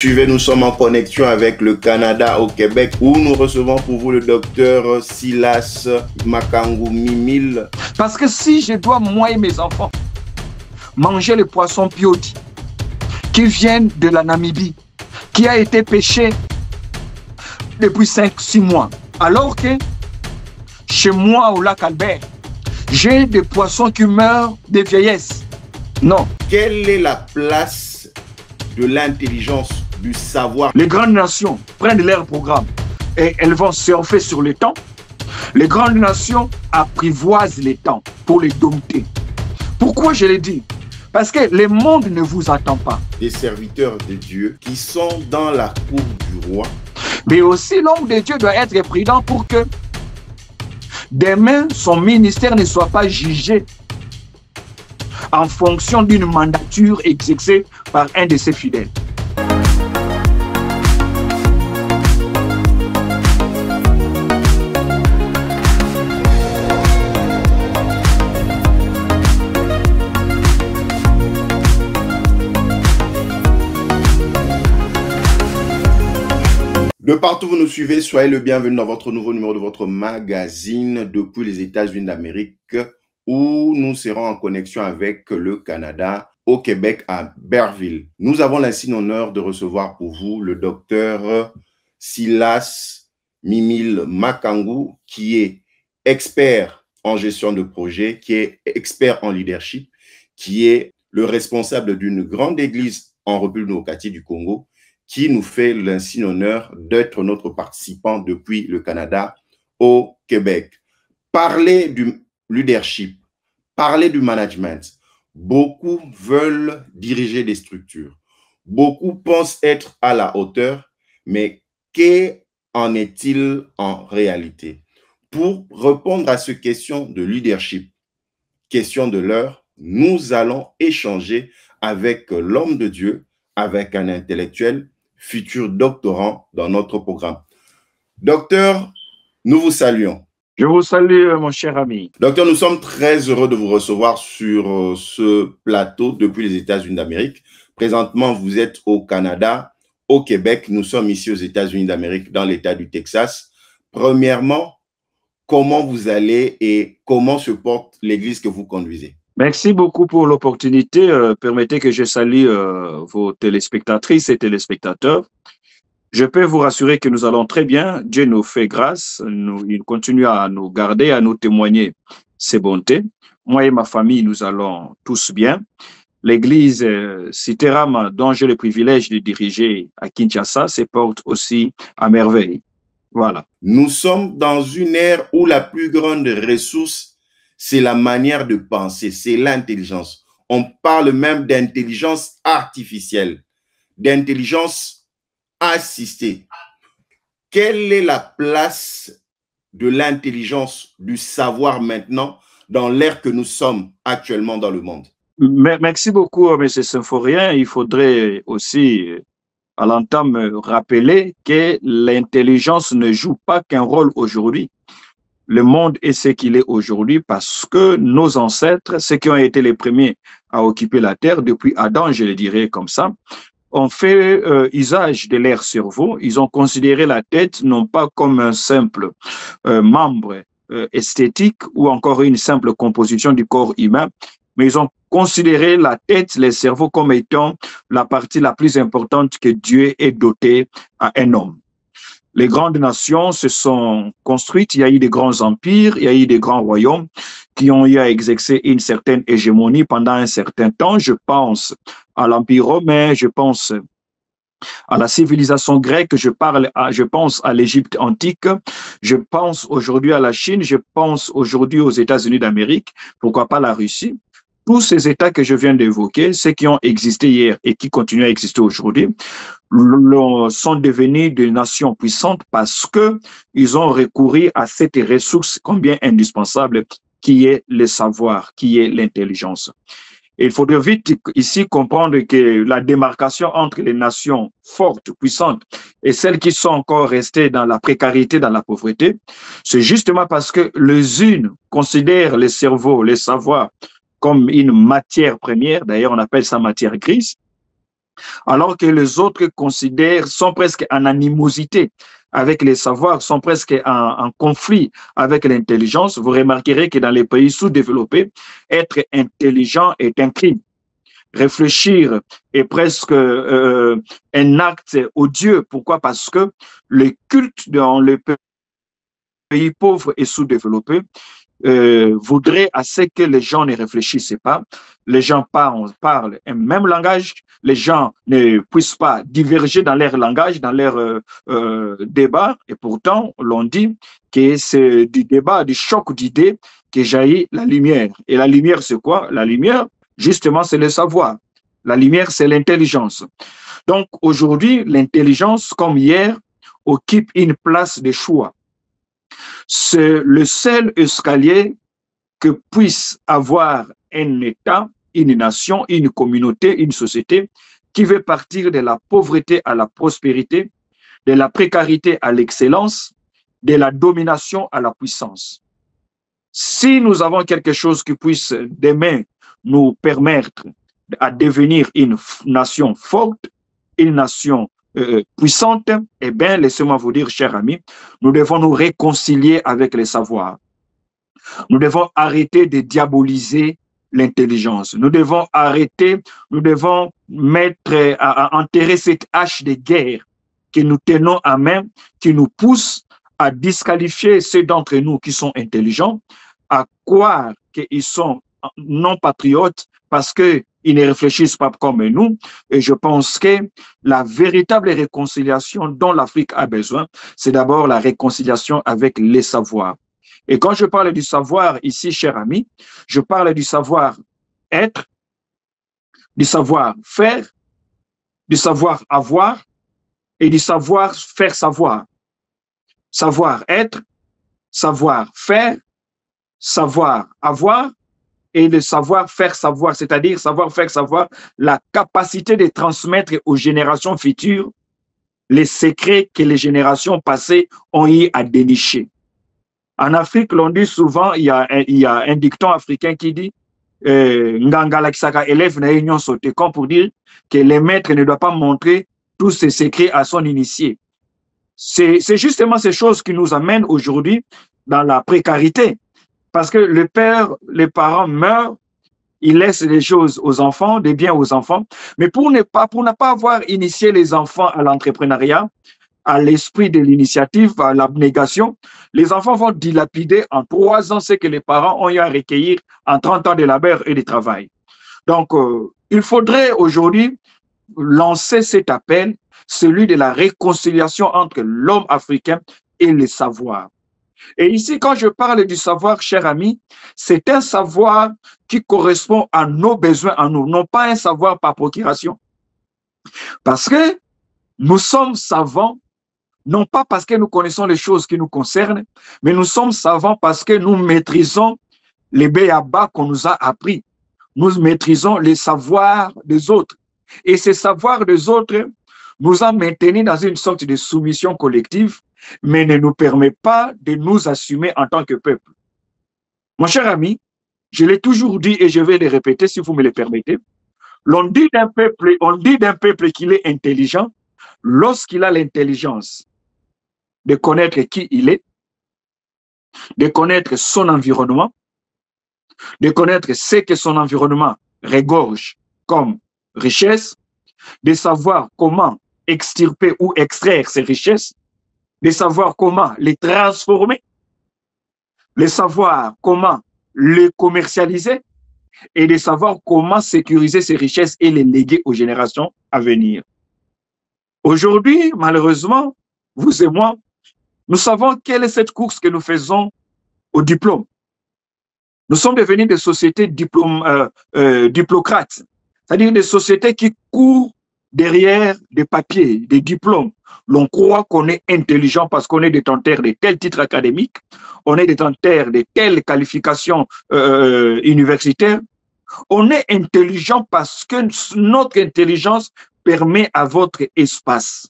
Suivez, nous sommes en connexion avec le Canada au Québec où nous recevons pour vous le docteur Silas Makangu Mimile. Parce que si je dois, moi et mes enfants, manger le poisson piodi qui vient de la Namibie, qui a été pêché depuis 5-6 mois, alors que chez moi au lac Albert, j'ai des poissons qui meurent de vieillesse. Non. Quelle est la place de l'intelligence, du savoir? Les grandes nations prennent leur programme et elles vont surfer sur le temps. Les grandes nations apprivoisent les temps pour les dompter. Pourquoi je l'ai dit? Parce que le monde ne vous attend pas. Des serviteurs de Dieu qui sont dans la cour du roi. Mais aussi l'homme de Dieu doit être prudent pour que demain son ministère ne soit pas jugé en fonction d'une mandature exercée par un de ses fidèles. De partout où vous nous suivez, soyez le bienvenu dans votre nouveau numéro de votre magazine depuis les États-Unis d'Amérique où nous serons en connexion avec le Canada au Québec à Berville. Nous avons l'insigne honneur de recevoir pour vous le docteur Silas Mimile Makangu qui est expert en gestion de projet, qui est expert en leadership, qui est le responsable d'une grande église en République démocratique du Congo, qui nous fait l'insigne honneur d'être notre participant depuis le Canada au Québec. Parler du leadership, parler du management. Beaucoup veulent diriger des structures. Beaucoup pensent être à la hauteur, mais qu'en est-il en réalité? Pour répondre à cette question de leadership, question de l'heure, nous allons échanger avec l'homme de Dieu, avec un intellectuel, futur doctorant dans notre programme. Docteur, nous vous saluons. Je vous salue, mon cher ami. Docteur, nous sommes très heureux de vous recevoir sur ce plateau depuis les États-Unis d'Amérique. Présentement, vous êtes au Canada, au Québec. Nous sommes ici aux États-Unis d'Amérique, dans l'État du Texas. Premièrement, comment vous allez et comment se porte l'Église que vous conduisez? Merci beaucoup pour l'opportunité. Permettez que je salue vos téléspectatrices et téléspectateurs. Je peux vous rassurer que nous allons très bien. Dieu nous fait grâce. Il continue à nous garder, à nous témoigner ses bontés. Moi et ma famille, nous allons tous bien. L'église Citeram, dont j'ai le privilège de diriger à Kinshasa, se porte aussi à merveille. Voilà. Nous sommes dans une ère où la plus grande ressource, c'est la manière de penser, c'est l'intelligence. On parle même d'intelligence artificielle, d'intelligence assistée. Quelle est la place de l'intelligence, du savoir maintenant dans l'ère que nous sommes actuellement dans le monde? Merci beaucoup, M. Symphorien. Il faudrait aussi, à l'entame, rappeler que l'intelligence ne joue pas qu'un rôle aujourd'hui. Le monde est ce qu'il est aujourd'hui parce que nos ancêtres, ceux qui ont été les premiers à occuper la terre, depuis Adam, je le dirais comme ça, ont fait usage de leur cerveau. Ils ont considéré la tête non pas comme un simple membre esthétique ou encore une simple composition du corps humain, mais ils ont considéré la tête, le cerveau comme étant la partie la plus importante que Dieu ait dotée à un homme. Les grandes nations se sont construites, il y a eu des grands empires, il y a eu des grands royaumes qui ont eu à exercer une certaine hégémonie pendant un certain temps. Je pense à l'Empire romain, je pense à la civilisation grecque, je pense à l'Égypte antique, je pense aujourd'hui à la Chine, je pense aujourd'hui aux États-Unis d'Amérique, pourquoi pas la Russie. Tous ces États que je viens d'évoquer, ceux qui ont existé hier et qui continuent à exister aujourd'hui, sont devenus des nations puissantes parce que ils ont recouru à cette ressource combien indispensable qui est le savoir, qui est l'intelligence. Il faudrait vite ici comprendre que la démarcation entre les nations fortes, puissantes et celles qui sont encore restées dans la précarité, dans la pauvreté, c'est justement parce que les unes considèrent le cerveau, le savoir comme une matière première, d'ailleurs on appelle ça matière grise, alors que les autres considèrent, sont presque en animosité avec les savoirs, sont presque en conflit avec l'intelligence. Vous remarquerez que dans les pays sous-développés, être intelligent est un crime. Réfléchir est presque un acte odieux. Pourquoi? Parce que le culte dans les pays pauvres et sous-développés voudrait assez que les gens ne réfléchissent pas, les gens parlent un même langage, les gens ne puissent pas diverger dans leur langage, dans leur débat, et pourtant l'on dit que c'est du débat, du choc d'idées que jaillit la lumière. Et la lumière, c'est quoi? La lumière, justement, c'est le savoir. La lumière, c'est l'intelligence. Donc aujourd'hui, l'intelligence, comme hier, occupe une place de choix. C'est le seul escalier que puisse avoir un État, une nation, une communauté, une société qui veut partir de la pauvreté à la prospérité, de la précarité à l'excellence, de la domination à la puissance. Si nous avons quelque chose qui puisse demain nous permettre à devenir une nation forte, une nation puissante, eh bien, laissez-moi vous dire, chers amis, nous devons nous réconcilier avec les savoirs. Nous devons arrêter de diaboliser l'intelligence. Nous devons arrêter, nous devons mettre à enterrer cette hache de guerre que nous tenons à main, qui nous pousse à disqualifier ceux d'entre nous qui sont intelligents, à croire qu'ils sont non patriotes parce qu'ils ne réfléchissent pas comme nous. Et je pense que la véritable réconciliation dont l'Afrique a besoin, c'est d'abord la réconciliation avec les savoirs. Et quand je parle du savoir ici, chers amis, je parle du savoir-être, du savoir-faire, du savoir-avoir et du savoir-faire savoir. Savoir-être, savoir-faire, savoir-avoir et le savoir-faire savoir, c'est-à-dire savoir-faire savoir, la capacité de transmettre aux générations futures les secrets que les générations passées ont eu à dénicher. En Afrique, l'on dit souvent, il y a un dicton africain qui dit Ngangala Kisaka élève na union sauté, comme pour dire que les maîtres ne doivent pas montrer tous ces secrets à son initié. C'est justement ces choses qui nous amènent aujourd'hui dans la précarité. Parce que le père, les parents meurent, ils laissent les choses aux enfants, des biens aux enfants, mais pour ne pas avoir initié les enfants à l'entrepreneuriat, à l'esprit de l'initiative, à l'abnégation, les enfants vont dilapider en 3 ans ce que les parents ont eu à recueillir en 30 ans de labeur et de travail. Donc, il faudrait aujourd'hui lancer cet appel, celui de la réconciliation entre l'homme africain et le savoir. Et ici, quand je parle du savoir, cher ami, c'est un savoir qui correspond à nos besoins, à nous, non pas un savoir par procuration. Parce que nous sommes savants, non pas parce que nous connaissons les choses qui nous concernent, mais nous sommes savants parce que nous maîtrisons les béabas qu'on nous a appris. Nous maîtrisons les savoirs des autres. Et ces savoirs des autres nous ont maintenus dans une sorte de soumission collective, mais ne nous permet pas de nous assumer en tant que peuple. Mon cher ami, je l'ai toujours dit et je vais le répéter si vous me le permettez. On dit d'un peuple qu'il est intelligent lorsqu'il a l'intelligence de connaître qui il est, de connaître son environnement, de connaître ce que son environnement regorge comme richesse, de savoir comment extirper ou extraire ces richesses, de savoir comment les transformer, de savoir comment les commercialiser et de savoir comment sécuriser ces richesses et les léguer aux générations à venir. Aujourd'hui, malheureusement, vous et moi, nous savons quelle est cette course que nous faisons au diplôme. Nous sommes devenus des sociétés diplocrates, c'est-à-dire des sociétés qui courent derrière des papiers, des diplômes. L'on croit qu'on est intelligent parce qu'on est détenteur de tels titres académiques, on est détenteur de telles qualifications universitaires. On est intelligent parce que notre intelligence permet à votre espace,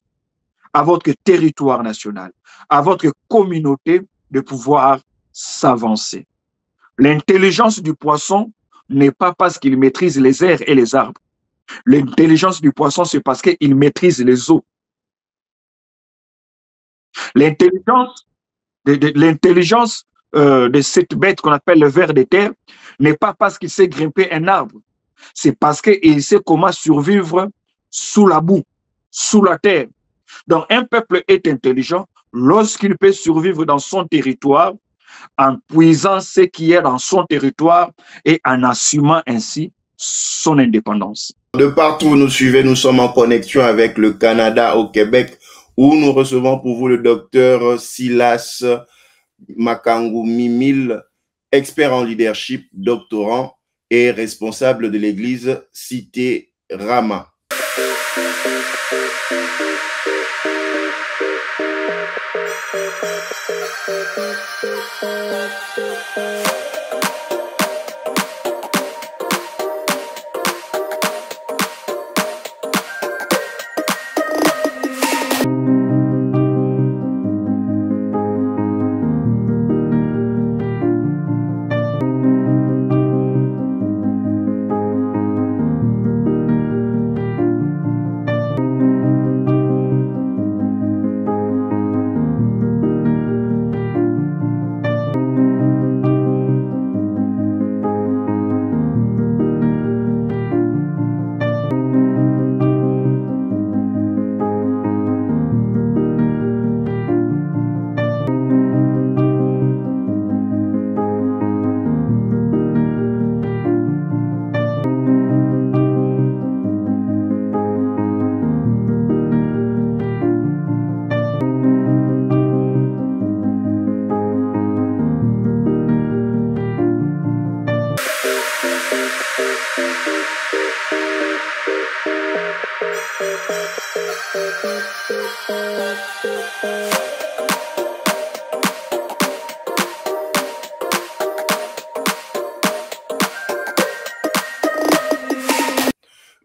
à votre territoire national, à votre communauté de pouvoir s'avancer. L'intelligence du poisson n'est pas parce qu'il maîtrise les airs et les arbres. L'intelligence du poisson, c'est parce qu'il maîtrise les eaux. L'intelligence de cette bête qu'on appelle le ver de terre n'est pas parce qu'il sait grimper un arbre. C'est parce qu'il sait comment survivre sous la boue, sous la terre. Donc, un peuple est intelligent lorsqu'il peut survivre dans son territoire en puisant ce qui est dans son territoire et en assumant ainsi son indépendance. De partout où vous nous suivez, nous sommes en connexion avec le Canada au Québec, où nous recevons pour vous le docteur Silas Makangu Mimil, expert en leadership, doctorant et responsable de l'église Cité Rama.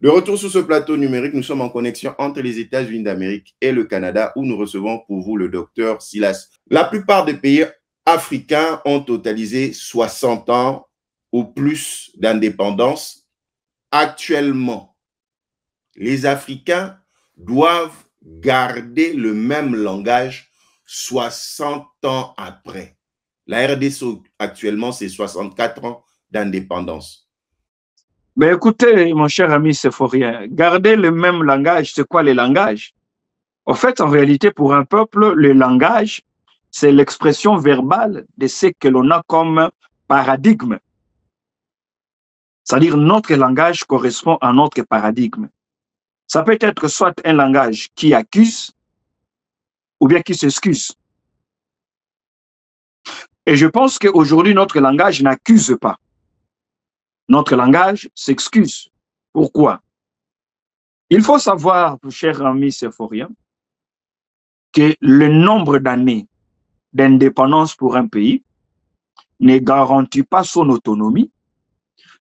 De retour sur ce plateau numérique, nous sommes en connexion entre les États-Unis d'Amérique et le Canada, où nous recevons pour vous le docteur Silas. La plupart des pays africains ont totalisé 60 ans ou plus d'indépendance. Actuellement, les Africains doivent garder le même langage 60 ans après. La RDC actuellement, c'est 64 ans d'indépendance. Mais écoutez, mon cher ami Séphorien, garder le même langage, c'est quoi les langages? En fait, en réalité, pour un peuple, le langage, c'est l'expression verbale de ce que l'on a comme paradigme. C'est-à-dire, notre langage correspond à notre paradigme. Ça peut être soit un langage qui accuse ou bien qui s'excuse. Et je pense qu'aujourd'hui, notre langage n'accuse pas. Notre langage s'excuse. Pourquoi? Il faut savoir, cher ami Séphorien, que le nombre d'années d'indépendance pour un pays ne garantit pas son autonomie,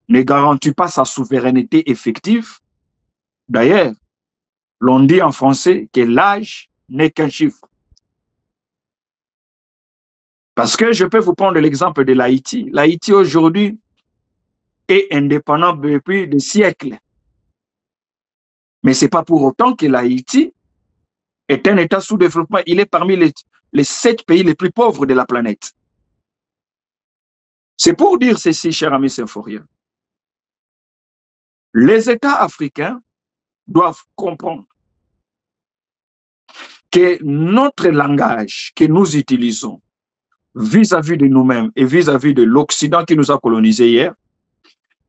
ne garantit pas sa souveraineté effective. D'ailleurs, l'on dit en français que l'âge n'est qu'un chiffre. Parce que je peux vous prendre l'exemple de l'Haïti. L'Haïti aujourd'hui est indépendant depuis des siècles. Mais ce n'est pas pour autant que l'Haïti est un État sous-développement. Il est parmi les 7 pays les plus pauvres de la planète. C'est pour dire ceci, cher ami Séphorien. Les États africains doivent comprendre que notre langage que nous utilisons vis-à-vis de nous-mêmes et vis-à-vis de l'Occident qui nous a colonisés hier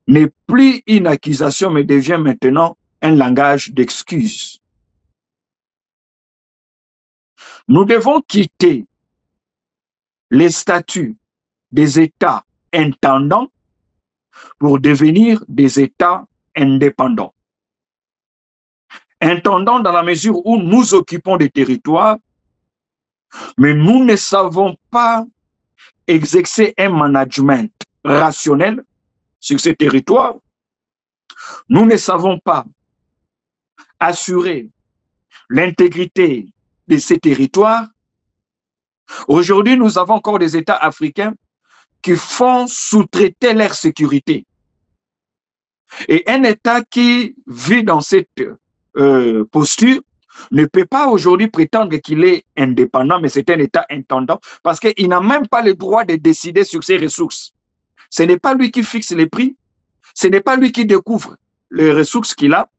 n'est plus une accusation, mais devient maintenant un langage d'excuse. Nous devons quitter les statuts des États intendants pour devenir des États indépendants. Intendants dans la mesure où nous occupons des territoires, mais nous ne savons pas exercer un management rationnel sur ces territoires. Nous ne savons pas assurer l'intégrité de ces territoires. Aujourd'hui, nous avons encore des États africains qui font sous-traiter leur sécurité. Et un État qui vit dans cette posture ne peut pas aujourd'hui prétendre qu'il est indépendant, mais c'est un État intendant, parce qu'il n'a même pas le droit de décider sur ses ressources. Ce n'est pas lui qui fixe les prix, ce n'est pas lui qui découvre les ressources qu'il a,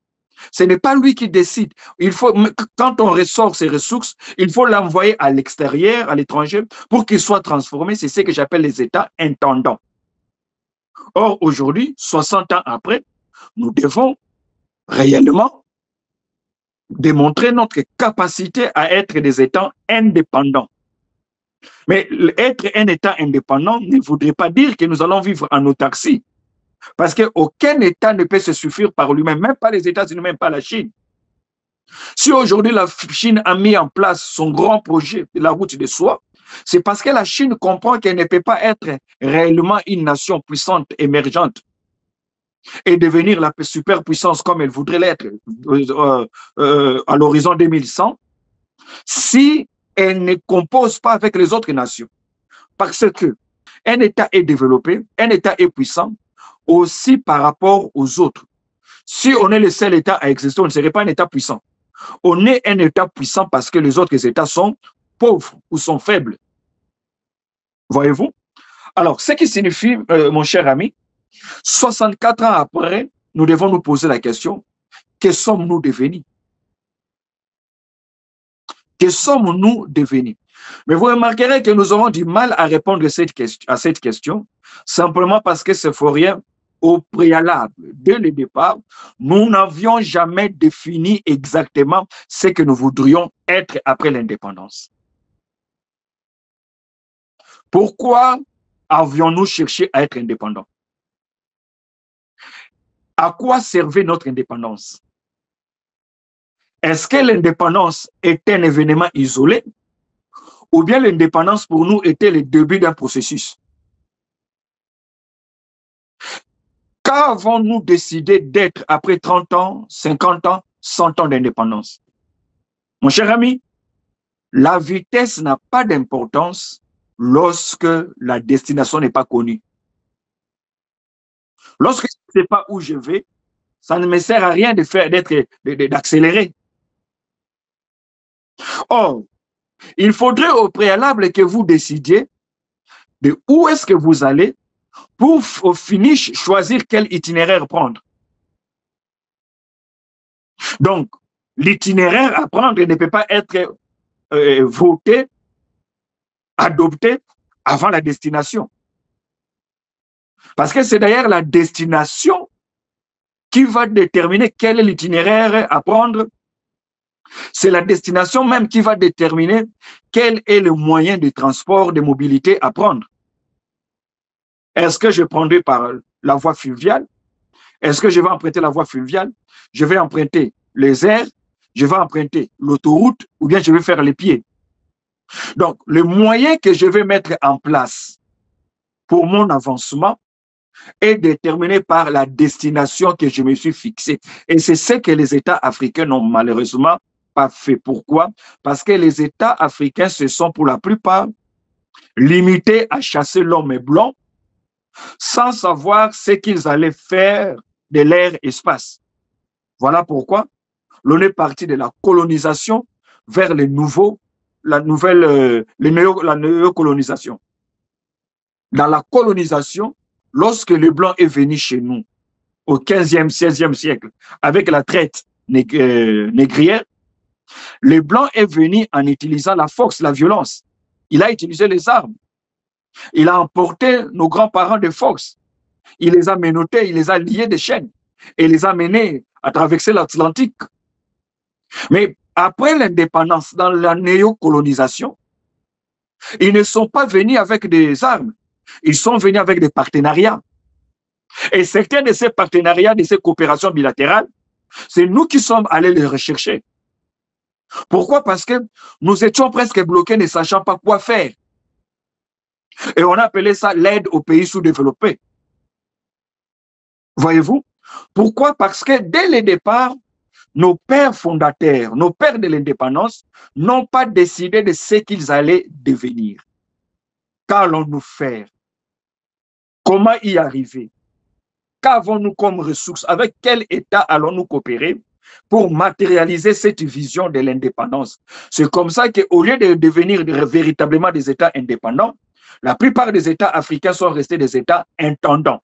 ce n'est pas lui qui décide. Il faut, quand on ressort ces ressources, il faut l'envoyer à l'extérieur, à l'étranger, pour qu'il soit transformé. C'est ce que j'appelle les États intendants. Or, aujourd'hui, 60 ans après, nous devons réellement démontrer notre capacité à être des États indépendants. Mais être un État indépendant ne voudrait pas dire que nous allons vivre en autarcie. Parce qu'aucun État ne peut se suffire par lui-même, même pas les États-Unis, même pas la Chine. Si aujourd'hui la Chine a mis en place son grand projet de la route de soie, c'est parce que la Chine comprend qu'elle ne peut pas être réellement une nation puissante, émergente, et devenir la superpuissance comme elle voudrait l'être à l'horizon 2100, si elle ne compose pas avec les autres nations. Parce que un État est développé, un État est puissant, aussi par rapport aux autres. Si on est le seul État à exister, on ne serait pas un État puissant. On est un État puissant parce que les autres États sont pauvres ou sont faibles. Voyez-vous? Alors, ce qui signifie, mon cher ami, 64 ans après, nous devons nous poser la question, que sommes-nous devenus? Que sommes-nous devenus? Mais vous remarquerez que nous aurons du mal à répondre à cette question, simplement parce que c'est faux rien. Au préalable, dès le départ, nous n'avions jamais défini exactement ce que nous voudrions être après l'indépendance. Pourquoi avions-nous cherché à être indépendants? À quoi servait notre indépendance? Est-ce que l'indépendance est un événement isolé ou bien l'indépendance pour nous était le début d'un processus? Qu'avons-nous décidé d'être après 30 ans, 50 ans, 100 ans d'indépendance? Mon cher ami, la vitesse n'a pas d'importance lorsque la destination n'est pas connue. Lorsque je ne sais pas où je vais, ça ne me sert à rien d'accélérer. Or, il faudrait au préalable que vous décidiez de où est-ce que vous allez pour au finish choisir quel itinéraire prendre. Donc, l'itinéraire à prendre ne peut pas être voté, adopté avant la destination. Parce que c'est d'ailleurs la destination qui va déterminer quel est l'itinéraire à prendre. C'est la destination même qui va déterminer quel est le moyen de transport, de mobilité à prendre. Est-ce que je prendrai par la voie fluviale? Est-ce que je vais emprunter la voie fluviale? Je vais emprunter les airs, je vais emprunter l'autoroute ou bien je vais faire les pieds. Donc, le moyen que je vais mettre en place pour mon avancement est déterminé par la destination que je me suis fixée. Et c'est ce que les États africains n'ont malheureusement pas fait. Pourquoi? Parce que les États africains se sont pour la plupart limités à chasser l'homme blanc sans savoir ce qu'ils allaient faire de leur espace. Voilà pourquoi l'on est parti de la colonisation vers les nouveaux, la néocolonisation. Dans la colonisation, lorsque les Blancs est venu chez nous au 15e, 16e siècle avec la traite négrière, les Blancs est venu en utilisant la force, la violence. Il a utilisé les armes. Il a emporté nos grands-parents de force. Il les a menottés, il les a liés de chaînes et les a menés à traverser l'Atlantique. Mais après l'indépendance, dans la néocolonisation, ils ne sont pas venus avec des armes. Ils sont venus avec des partenariats. Et certains de ces partenariats, de ces coopérations bilatérales, c'est nous qui sommes allés les rechercher. Pourquoi? Parce que nous étions presque bloqués, ne sachant pas quoi faire. Et on appelait ça l'aide aux pays sous-développés. Voyez-vous? Pourquoi? Parce que dès le départ, nos pères fondateurs, nos pères de l'indépendance, n'ont pas décidé de ce qu'ils allaient devenir. Qu'allons-nous faire? Comment y arriver? qu'avons-nous comme ressources? Avec quel État allons-nous coopérer pour matérialiser cette vision de l'indépendance? C'est comme ça qu'au lieu de devenir véritablement des États indépendants, la plupart des États africains sont restés des États intendants.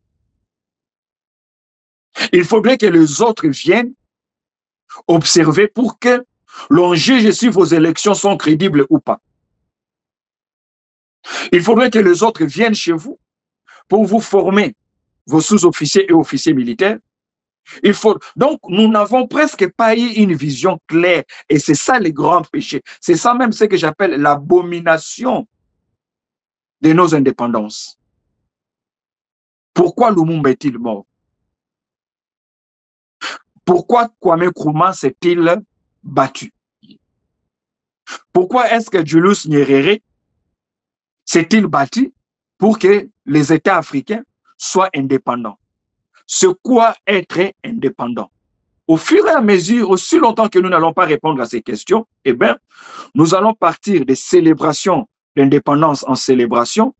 Il faudrait que les autres viennent observer pour que l'on juge si vos élections sont crédibles ou pas. Il faudrait que les autres viennent chez vous pour vous former, vos sous-officiers et officiers militaires. Donc, nous n'avons presque pas eu une vision claire. Et c'est ça le grand péché. C'est ça même ce que j'appelle l'abomination de nos indépendances. Pourquoi Lumumba est-il mort? Pourquoi Kwame Nkrumah s'est-il battu? Pourquoi est-ce que Julius Nyerere s'est-il battu pour que les États africains soient indépendants? C'est quoi être indépendant? Au fur et à mesure, aussi longtemps que nous n'allons pas répondre à ces questions, eh bien, nous allons partir des célébrations d'indépendance en célébration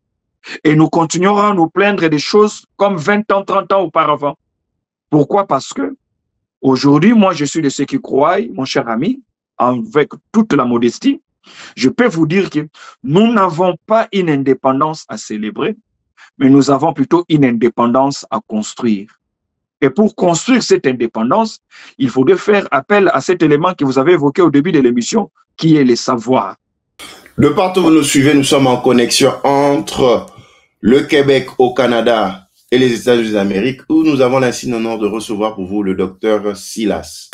et nous continuerons à nous plaindre des choses comme 20 ans, 30 ans auparavant. Pourquoi? Parce que aujourd'hui, moi, je suis de ceux qui croient, mon cher ami, avec toute la modestie, je peux vous dire que nous n'avons pas une indépendance à célébrer, mais nous avons plutôt une indépendance à construire. Et pour construire cette indépendance, il faudrait faire appel à cet élément que vous avez évoqué au début de l'émission, qui est le savoir. De partout où vous nous suivez, nous sommes en connexion entre le Québec au Canada et les États-Unis d'Amérique, où nous avons l'insigne honneur de recevoir pour vous le docteur Silas.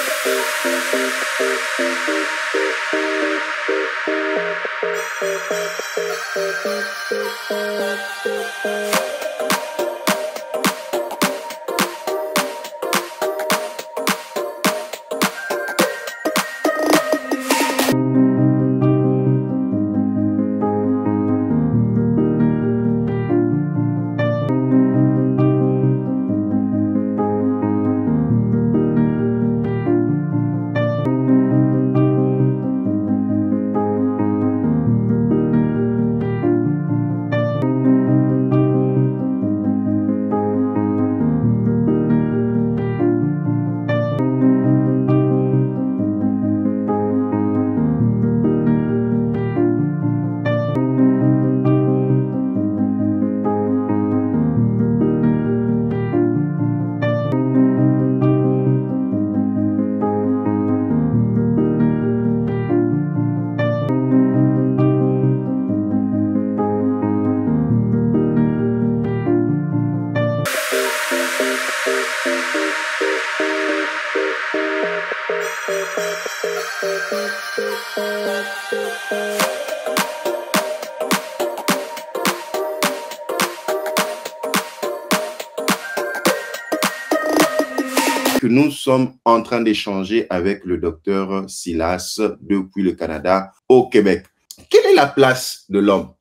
Nous sommes en train d'échanger avec le docteur Silas depuis le Canada au Québec. Quelle est la place de l'homme?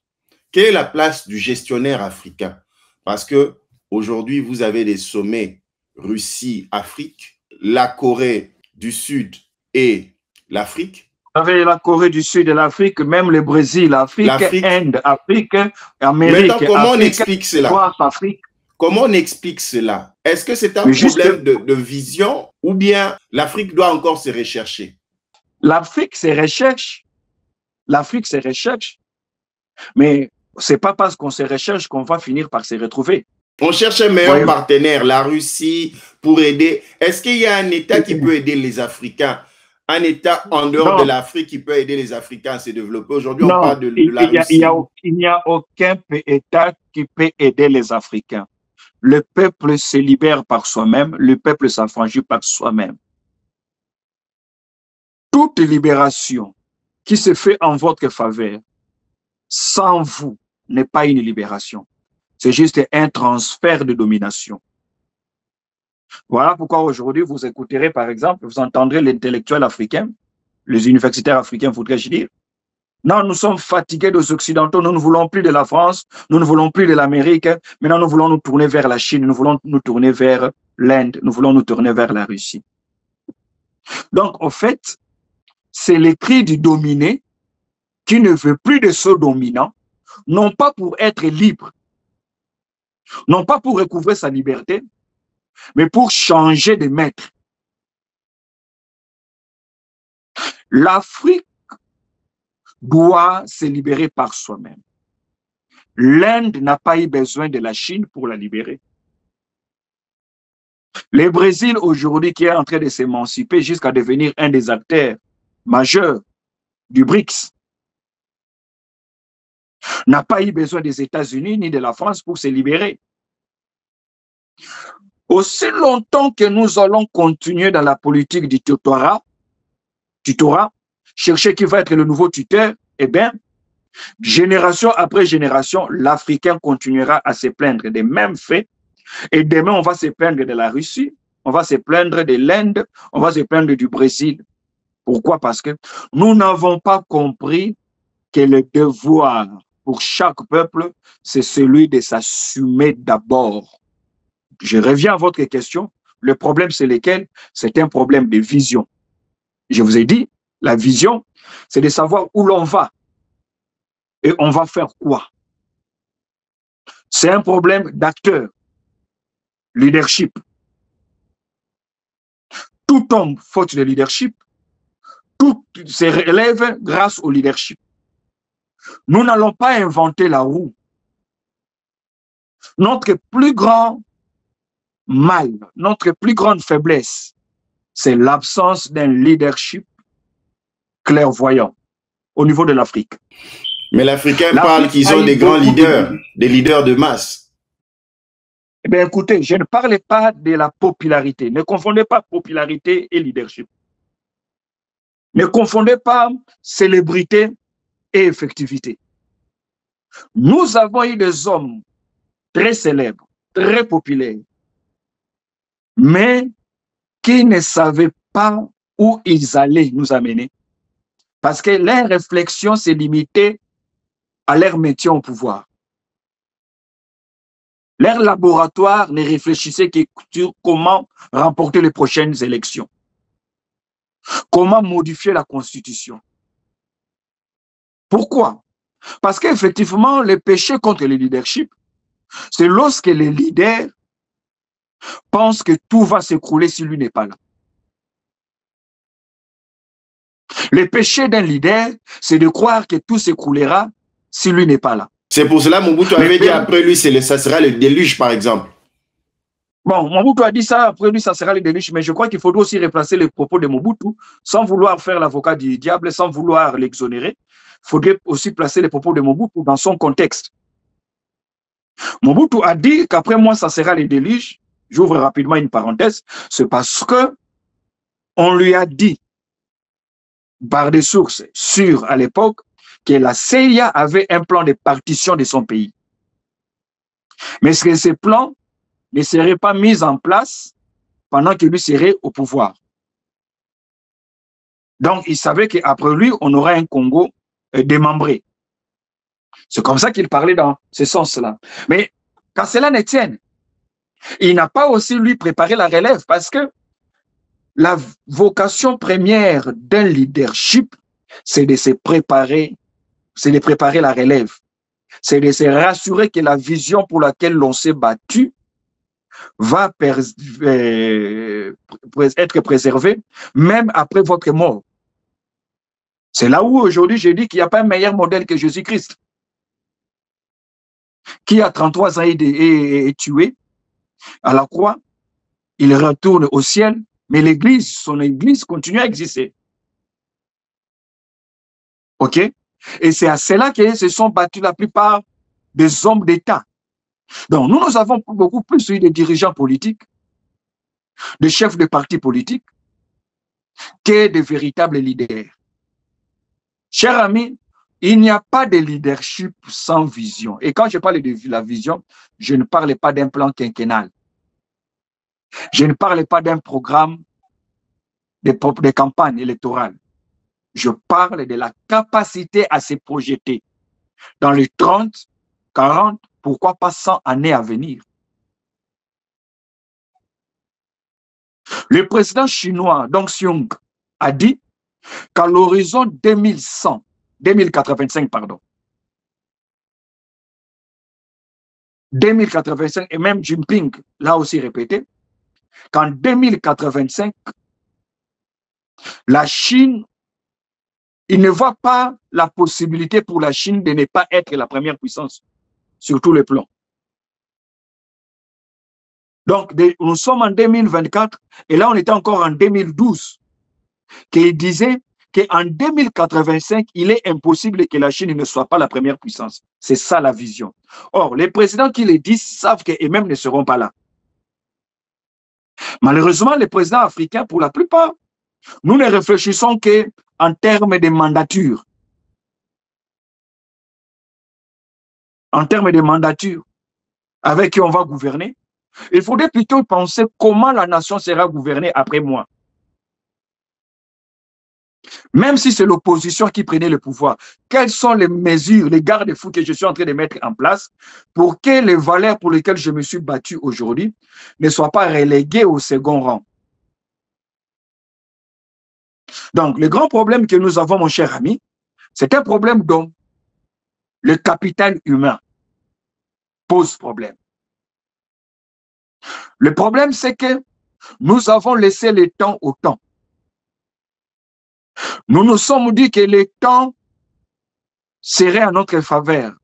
Quelle est la place du gestionnaire africain? Parce que aujourd'hui, vous avez des sommets Russie-Afrique, la Corée du Sud et l'Afrique. Vous avez la Corée du Sud et l'Afrique, même le Brésil, l'Afrique, Inde, Afrique, Amérique. Maintenant, comment Afrique, on explique cela? Afrique. Comment on explique cela? Est-ce que c'est un problème de vision ou bien l'Afrique doit encore se rechercher? L'Afrique se recherche. L'Afrique se recherche. Mais ce n'est pas parce qu'on se recherche qu'on va finir par se retrouver. On cherche un meilleur partenaire, la Russie, pour aider. Est-ce qu'il y a un État qui peut aider les Africains? Un État en dehors de l'Afrique qui peut aider les Africains à se développer? Aujourd'hui, on parle de la Russie. Il n'y a aucun État qui peut aider les Africains. Le peuple se libère par soi-même, le peuple s'affranchit par soi-même. Toute libération qui se fait en votre faveur, sans vous, n'est pas une libération. C'est juste un transfert de domination. Voilà pourquoi aujourd'hui, vous écouterez, par exemple, vous entendrez l'intellectuel africain, les universitaires africains, voudrais-je dire. Non, nous sommes fatigués des Occidentaux, nous ne voulons plus de la France, nous ne voulons plus de l'Amérique, maintenant nous voulons nous tourner vers la Chine, nous voulons nous tourner vers l'Inde, nous voulons nous tourner vers la Russie. Donc, en fait, c'est le cri du dominé qui ne veut plus de ce dominant, non pas pour être libre, non pas pour recouvrer sa liberté, mais pour changer de maître. L'Afrique doit se libérer par soi-même. L'Inde n'a pas eu besoin de la Chine pour la libérer. Le Brésil, aujourd'hui, qui est en train de s'émanciper jusqu'à devenir un des acteurs majeurs du BRICS, n'a pas eu besoin des États-Unis ni de la France pour se libérer. Aussi longtemps que nous allons continuer dans la politique du tutorat, chercher qui va être le nouveau tuteur, eh bien, génération après génération, l'Africain continuera à se plaindre des mêmes faits. Et demain, on va se plaindre de la Russie, on va se plaindre de l'Inde, on va se plaindre du Brésil. Pourquoi? Parce que nous n'avons pas compris que le devoir pour chaque peuple, c'est celui de s'assumer d'abord. Je reviens à votre question. Le problème, c'est lequel? C'est un problème de vision. Je vous ai dit, la vision, c'est de savoir où l'on va et on va faire quoi. C'est un problème d'acteur, leadership. Tout homme, faute de leadership, tout se relève grâce au leadership. Nous n'allons pas inventer la roue. Notre plus grand mal, notre plus grande faiblesse, c'est l'absence d'un leadership clairvoyant au niveau de l'Afrique. Mais l'Africain parle qu'ils ont des grands leaders, des leaders de masse. Eh bien, écoutez, je ne parle pas de la popularité. Ne confondez pas popularité et leadership. Ne confondez pas célébrité et effectivité. Nous avons eu des hommes très célèbres, très populaires, mais qui ne savaient pas où ils allaient nous amener. Parce que leur réflexion s'est limitée à leur métier au pouvoir. Leur laboratoire ne réfléchissait que sur comment remporter les prochaines élections. Comment modifier la Constitution. Pourquoi? Parce qu'effectivement, le péché contre le leadership, c'est lorsque les leaders pensent que tout va s'écrouler si lui n'est pas là. Le péché d'un leader, c'est de croire que tout s'écroulera si lui n'est pas là. C'est pour cela que Mobutu avait dit après lui, ça sera le déluge, par exemple. Bon, Mobutu a dit ça, après lui, ça sera le déluge, mais je crois qu'il faudrait aussi replacer les propos de Mobutu, sans vouloir faire l'avocat du diable, sans vouloir l'exonérer. Il faudrait aussi placer les propos de Mobutu dans son contexte. Mobutu a dit qu'après moi, ça sera le déluge. J'ouvre rapidement une parenthèse. C'est parce que on lui a dit, par des sources sûres à l'époque, que la CIA avait un plan de partition de son pays. Mais est-ce que ces plans ne seraient pas mis en place pendant que lui serait au pouvoir? Donc, il savait qu'après lui, on aurait un Congo démembré. C'est comme ça qu'il parlait dans ce sens-là. Mais quand cela ne tienne, il n'a pas aussi lui préparé la relève parce que la vocation première d'un leadership, c'est de se préparer, c'est de préparer la relève. C'est de se rassurer que la vision pour laquelle l'on s'est battu va être préservée même après votre mort. C'est là où aujourd'hui je dis qu'il n'y a pas un meilleur modèle que Jésus-Christ, qui à 33 ans est tué à la croix, il retourne au ciel, mais l'Église, son Église continue à exister. OK? Et c'est à cela que se sont battus la plupart des hommes d'État. Donc, nous avons beaucoup plus eu de dirigeants politiques, de chefs de partis politiques, que de véritables leaders. Chers amis, il n'y a pas de leadership sans vision. Et quand je parle de la vision, je ne parle pas d'un plan quinquennal. Je ne parle pas d'un programme de campagne électorale. Je parle de la capacité à se projeter dans les 30, 40, pourquoi pas 100 années à venir. Le président chinois Deng Xiaoping a dit qu'à l'horizon 2085, 2085, et même Jinping l'a aussi répété, qu'en 2085, la Chine, il ne voit pas la possibilité pour la Chine de ne pas être la première puissance sur tous les plans. Donc, nous sommes en 2024 et là, on était encore en 2012, qu'il disait qu'en 2085, il est impossible que la Chine ne soit pas la première puissance. C'est ça la vision. Or, les présidents qui le disent savent qu'eux-mêmes ne seront pas là. Malheureusement, les présidents africains, pour la plupart, nous ne réfléchissons qu'en termes de mandature. En termes de mandature, avec qui on va gouverner. Il faudrait plutôt penser comment la nation sera gouvernée après moi. Même si c'est l'opposition qui prenait le pouvoir, quelles sont les mesures, les garde-fous que je suis en train de mettre en place pour que les valeurs pour lesquelles je me suis battu aujourd'hui ne soient pas reléguées au second rang? Donc, le grand problème que nous avons, mon cher ami, c'est un problème dont le capital humain pose problème. Le problème, c'est que nous avons laissé le temps au temps. Nous nous sommes dit que le temps serait en notre faveur.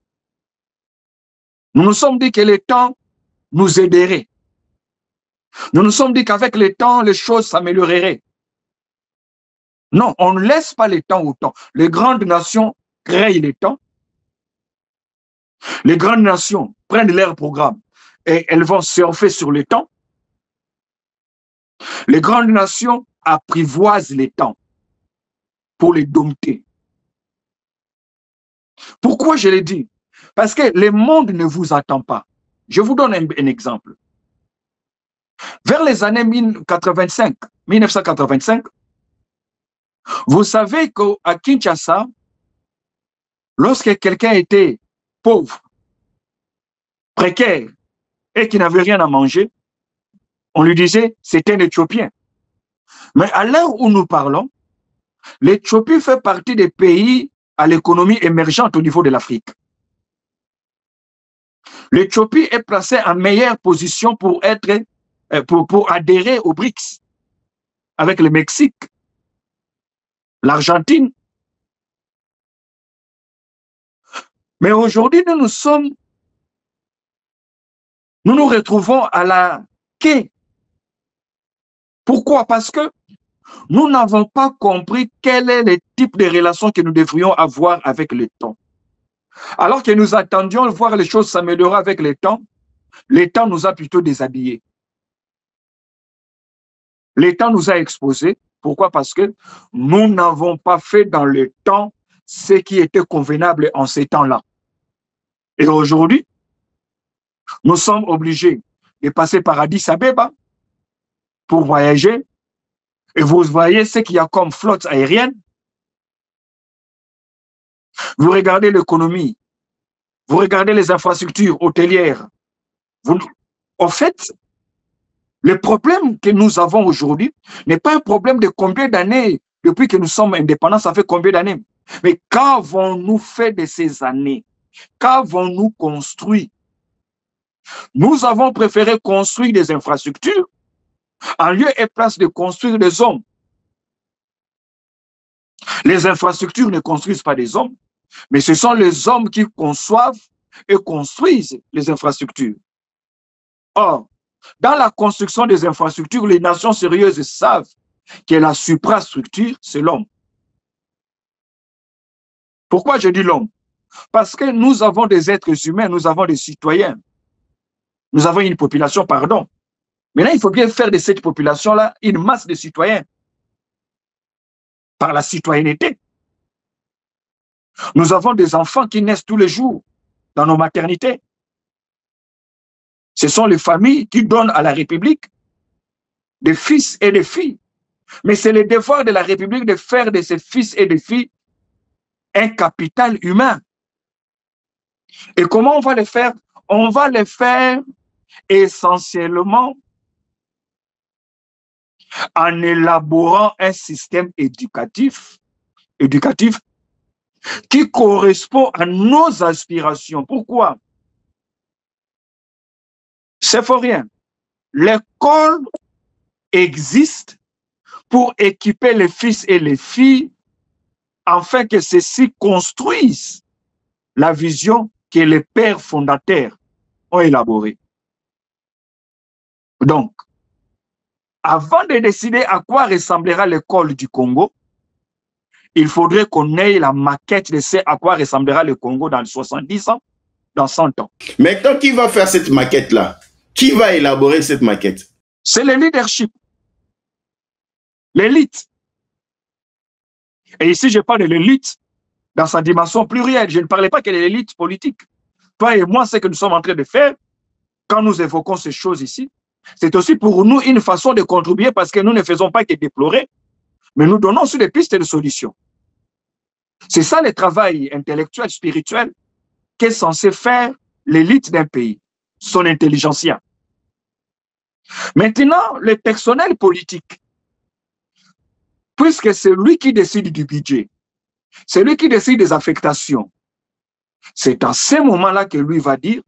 Nous nous sommes dit que le temps nous aiderait. Nous nous sommes dit qu'avec le temps, les choses s'amélioreraient. Non, on ne laisse pas le temps au temps. Les grandes nations créent le temps. Les grandes nations prennent leur programme et elles vont surfer sur le temps. Les grandes nations apprivoisent les temps pour les dompter. Pourquoi je l'ai dit? Parce que le monde ne vous attend pas. Je vous donne un exemple. Vers les années 1985, vous savez qu'à Kinshasa, lorsque quelqu'un était pauvre, précaire et qui n'avait rien à manger, on lui disait c'était un Éthiopien. Mais à l'heure où nous parlons, l'Éthiopie fait partie des pays à l'économie émergente au niveau de l'Afrique. L'Éthiopie est placée en meilleure position pour adhérer aux BRICS avec le Mexique, l'Argentine. Mais aujourd'hui, nous nous retrouvons à la quai. Pourquoi? Parce que nous n'avons pas compris quel est le type de relation que nous devrions avoir avec le temps. Alors que nous attendions voir les choses s'améliorer avec le temps nous a plutôt déshabillés. Le temps nous a exposés. Pourquoi? Parce que nous n'avons pas fait dans le temps ce qui était convenable en ces temps-là. Et aujourd'hui, nous sommes obligés de passer par Addis Abeba pour voyager. Et vous voyez ce qu'il y a comme flotte aérienne. Vous regardez l'économie. Vous regardez les infrastructures hôtelières. En fait, le problème que nous avons aujourd'hui n'est pas un problème de combien d'années, depuis que nous sommes indépendants, ça fait combien d'années. Mais qu'avons-nous fait de ces années? Qu'avons-nous construit? Nous avons préféré construire des infrastructures en lieu et place de construire des hommes. Les infrastructures ne construisent pas des hommes, mais ce sont les hommes qui conçoivent et construisent les infrastructures. Or, dans la construction des infrastructures, les nations sérieuses savent que la suprastructure, c'est l'homme. Pourquoi je dis l'homme? Parce que nous avons des êtres humains, nous avons des citoyens. Nous avons une population, pardon. Maintenant, il faut bien faire de cette population-là une masse de citoyens. Par la citoyenneté. Nous avons des enfants qui naissent tous les jours dans nos maternités. Ce sont les familles qui donnent à la République des fils et des filles. Mais c'est le devoir de la République de faire de ces fils et des filles un capital humain. Et comment on va le faire? On va le faire essentiellement en élaborant un système éducatif qui correspond à nos aspirations. Pourquoi? C'est pour rien. L'école existe pour équiper les fils et les filles afin que ceux-ci construisent la vision que les pères fondateurs ont élaborée. Donc, avant de décider à quoi ressemblera l'école du Congo, il faudrait qu'on ait la maquette de ce à quoi ressemblera le Congo dans 70 ans, dans 100 ans. Maintenant, qui va faire cette maquette-là? Qui va élaborer cette maquette? C'est le leadership, l'élite. Et ici, je parle de l'élite dans sa dimension plurielle. Je ne parlais pas que de l'élite politique. Toi et moi, ce que nous sommes en train de faire, quand nous évoquons ces choses ici, c'est aussi pour nous une façon de contribuer parce que nous ne faisons pas que déplorer, mais nous donnons aussi des pistes de solutions. C'est ça le travail intellectuel, spirituel qu'est censé faire l'élite d'un pays, son intelligentsia. Maintenant, le personnel politique, puisque c'est lui qui décide du budget, c'est lui qui décide des affectations, c'est à ce moment-là que lui va dire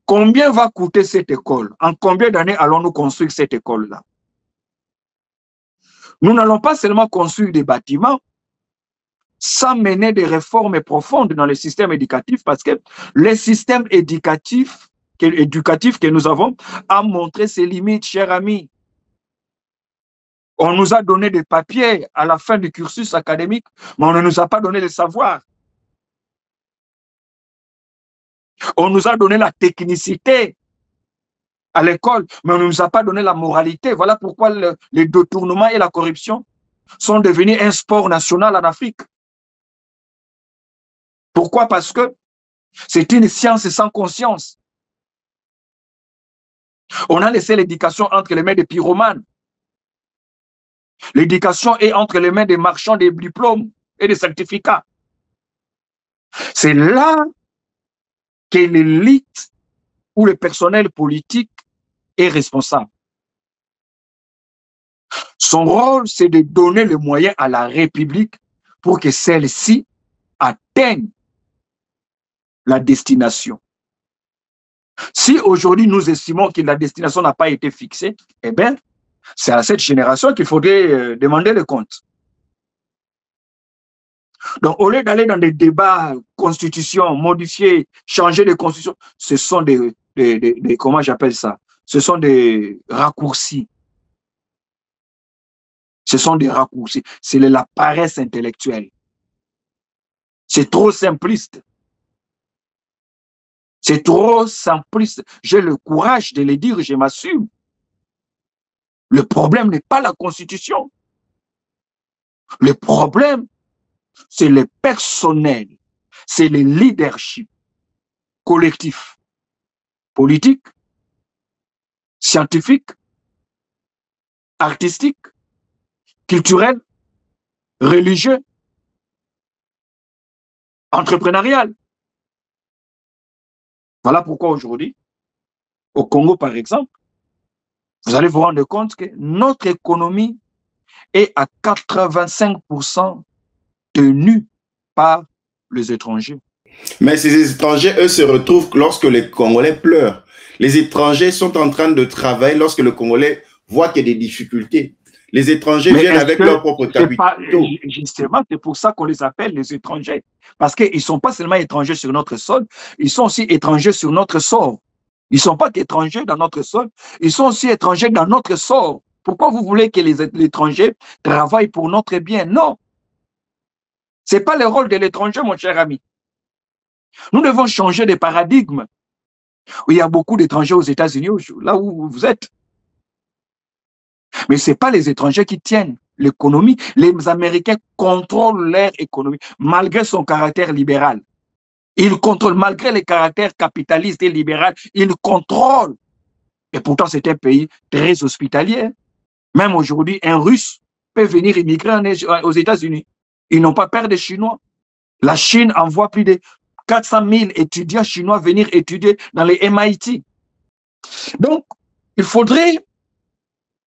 combien va coûter cette école, en combien d'années allons-nous construire cette école-là. Nous n'allons pas seulement construire des bâtiments sans mener des réformes profondes dans le système éducatif parce que le système éducatif que nous avons a montré ses limites, chers amis. On nous a donné des papiers à la fin du cursus académique, mais on ne nous a pas donné le savoir. On nous a donné la technicité à l'école, mais on ne nous a pas donné la moralité. Voilà pourquoi les détournements et la corruption sont devenus un sport national en Afrique. Pourquoi? Parce que c'est une science sans conscience. On a laissé l'éducation entre les mains des pyromanes. L'éducation est entre les mains des marchands des diplômes et des certificats. C'est là que l'élite ou le personnel politique est responsable. Son rôle, c'est de donner les moyens à la République pour que celle-ci atteigne la destination. Si aujourd'hui nous estimons que la destination n'a pas été fixée, eh bien, c'est à cette génération qu'il faudrait demander le compte. Donc, au lieu d'aller dans des débats, constitution, modifier, changer de constitution, ce sont des comment j'appelle ça? Ce sont des raccourcis. Ce sont des raccourcis. C'est la paresse intellectuelle. C'est trop simpliste. C'est trop simpliste. J'ai le courage de le dire, je m'assume. Le problème n'est pas la Constitution. Le problème, c'est le personnel, c'est le leadership collectif, politique, scientifique, artistique, culturel, religieux, entrepreneurial. Voilà pourquoi aujourd'hui, au Congo par exemple, vous allez vous rendre compte que notre économie est à 85% tenue par les étrangers. Mais ces étrangers, eux, se retrouvent lorsque les Congolais pleurent. Les étrangers sont en train de travailler lorsque le Congolais voit qu'il y a des difficultés. Les étrangers viennent avec leurs propres capitaux. Justement, c'est pour ça qu'on les appelle les étrangers. Parce qu'ils ne sont pas seulement étrangers sur notre sol, ils sont aussi étrangers sur notre sort. Ils ne sont pas qu'étrangers dans notre sol, ils sont aussi étrangers dans notre sort. Pourquoi vous voulez que les étrangers travaillent pour notre bien? Non. Ce n'est pas le rôle de l'étranger, mon cher ami. Nous devons changer de paradigme. Il y a beaucoup d'étrangers aux États-Unis, là où vous êtes. Mais ce n'est pas les étrangers qui tiennent l'économie. Les Américains contrôlent leur économie, malgré son caractère libéral. Ils contrôlent, malgré les caractères capitalistes et libéral, ils contrôlent. Et pourtant, c'est un pays très hospitalier. Même aujourd'hui, un Russe peut venir immigrer aux États-Unis. Ils n'ont pas peur des Chinois. La Chine envoie plus de 400 000 étudiants chinois venir étudier dans les MIT. Donc, il faudrait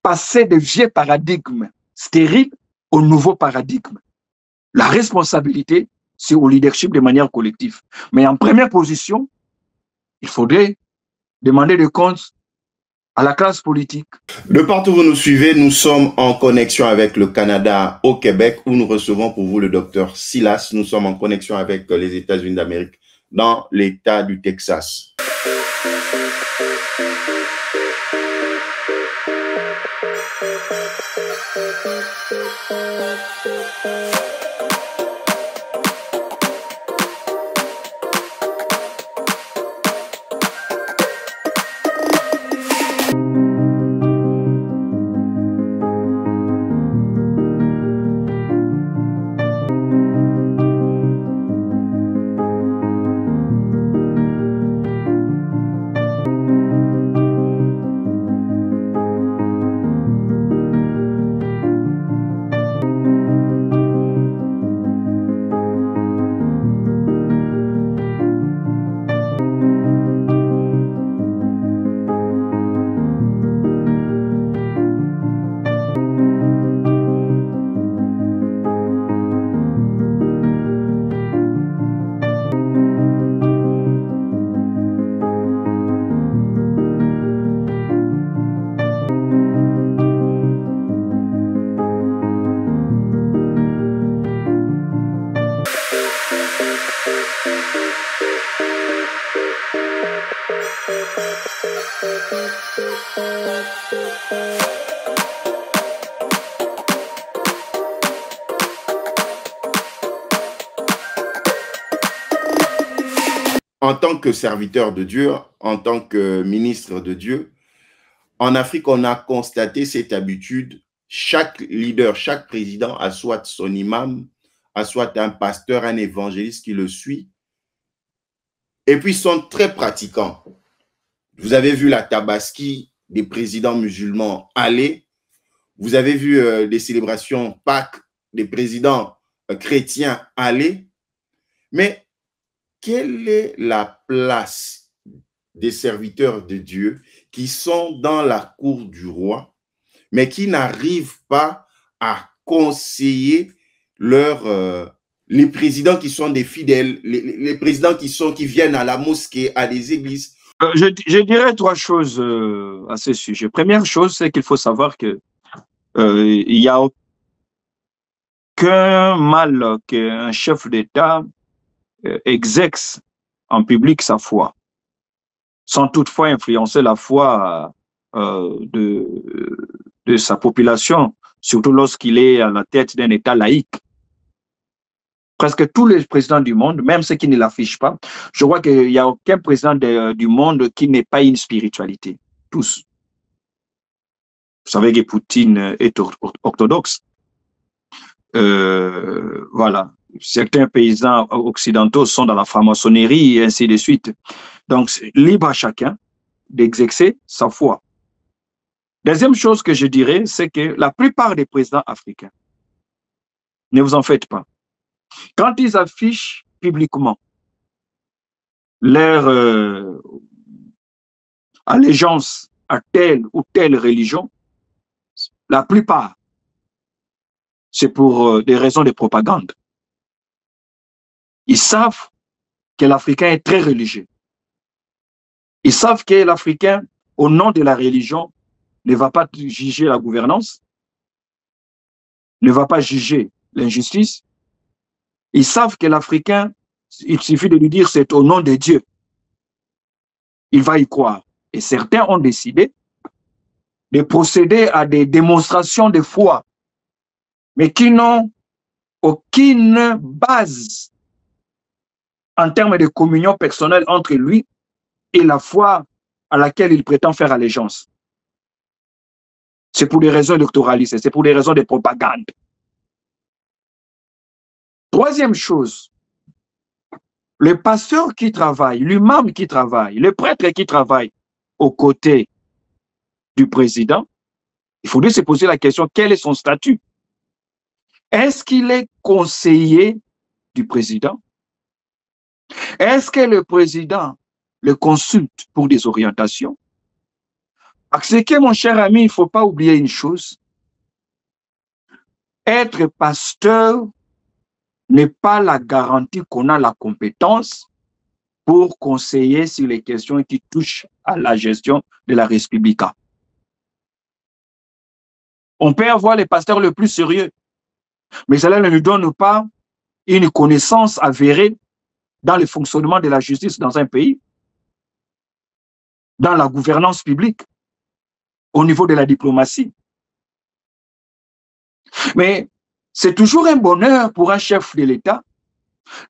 passer des vieux paradigmes stériles au nouveau paradigme. La responsabilité, c'est au leadership de manière collective. Mais en première position, il faudrait demander des comptes à la classe politique. De partout où vous nous suivez, nous sommes en connexion avec le Canada au Québec, où nous recevons pour vous le docteur Silas. Nous sommes en connexion avec les États-Unis d'Amérique dans l'État du Texas. En tant que serviteur de Dieu, en tant que ministre de Dieu, en Afrique, on a constaté cette habitude. Chaque leader, chaque président a soit son imam, a soit un pasteur, un évangéliste qui le suit. Et puis, ils sont très pratiquants. Vous avez vu la tabaski des présidents musulmans aller. Vous avez vu des célébrations Pâques des présidents chrétiens aller. Mais quelle est la place des serviteurs de Dieu qui sont dans la cour du roi, mais qui n'arrivent pas à conseiller les présidents qui sont des fidèles, les présidents qui viennent à la mosquée, à des églises? Je dirais trois choses à ce sujet. Première chose, c'est qu'il faut savoir que il n'y a aucun mal qu'un chef d'État exerce en public sa foi, sans toutefois influencer la foi de sa population, surtout lorsqu'il est à la tête d'un État laïque. Presque tous les présidents du monde, même ceux qui ne l'affichent pas, je crois qu'il n'y a aucun président du monde qui n'ait pas une spiritualité. Tous. Vous savez que Poutine est orthodoxe. Voilà. Certains paysans occidentaux sont dans la franc-maçonnerie et ainsi de suite. Donc, c'est libre à chacun d'exercer sa foi. Deuxième chose que je dirais, c'est que la plupart des présidents africains, ne vous en faites pas, quand ils affichent publiquement leur allégeance à telle ou telle religion, la plupart, c'est pour des raisons de propagande. Ils savent que l'Africain est très religieux. Ils savent que l'Africain, au nom de la religion, ne va pas juger la gouvernance, ne va pas juger l'injustice. Ils savent que l'Africain, il suffit de lui dire c'est au nom de Dieu. Il va y croire. Et certains ont décidé de procéder à des démonstrations de foi, mais qui n'ont aucune base en termes de communion personnelle entre lui et la foi à laquelle il prétend faire allégeance. C'est pour des raisons électoralistes, c'est pour des raisons de propagande. Troisième chose, le pasteur qui travaille, l'imam qui travaille, le prêtre qui travaille aux côtés du président, il faudrait se poser la question, quel est son statut? Est-ce qu'il est conseiller du président? Est-ce que le président le consulte pour des orientations? Parce que, mon cher ami, il ne faut pas oublier une chose. Être pasteur n'est pas la garantie qu'on a la compétence pour conseiller sur les questions qui touchent à la gestion de la Res Publica. On peut avoir les pasteurs les plus sérieux, mais cela ne nous donne pas une connaissance avérée dans le fonctionnement de la justice dans un pays, dans la gouvernance publique, au niveau de la diplomatie. Mais c'est toujours un bonheur pour un chef de l'État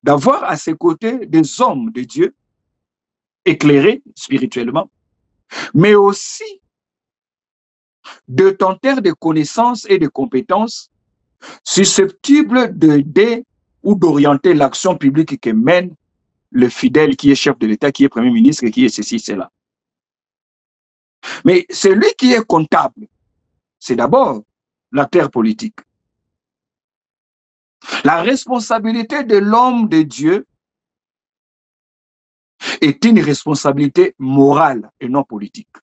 d'avoir à ses côtés des hommes de Dieu, éclairés spirituellement, mais aussi détenteurs de connaissances et de compétences susceptibles d'aider ou d'orienter l'action publique que mène le fidèle qui est chef de l'État, qui est Premier ministre, qui est ceci, cela. Mais celui qui est comptable, c'est d'abord l'acteur politique. La responsabilité de l'homme de Dieu est une responsabilité morale et non politique.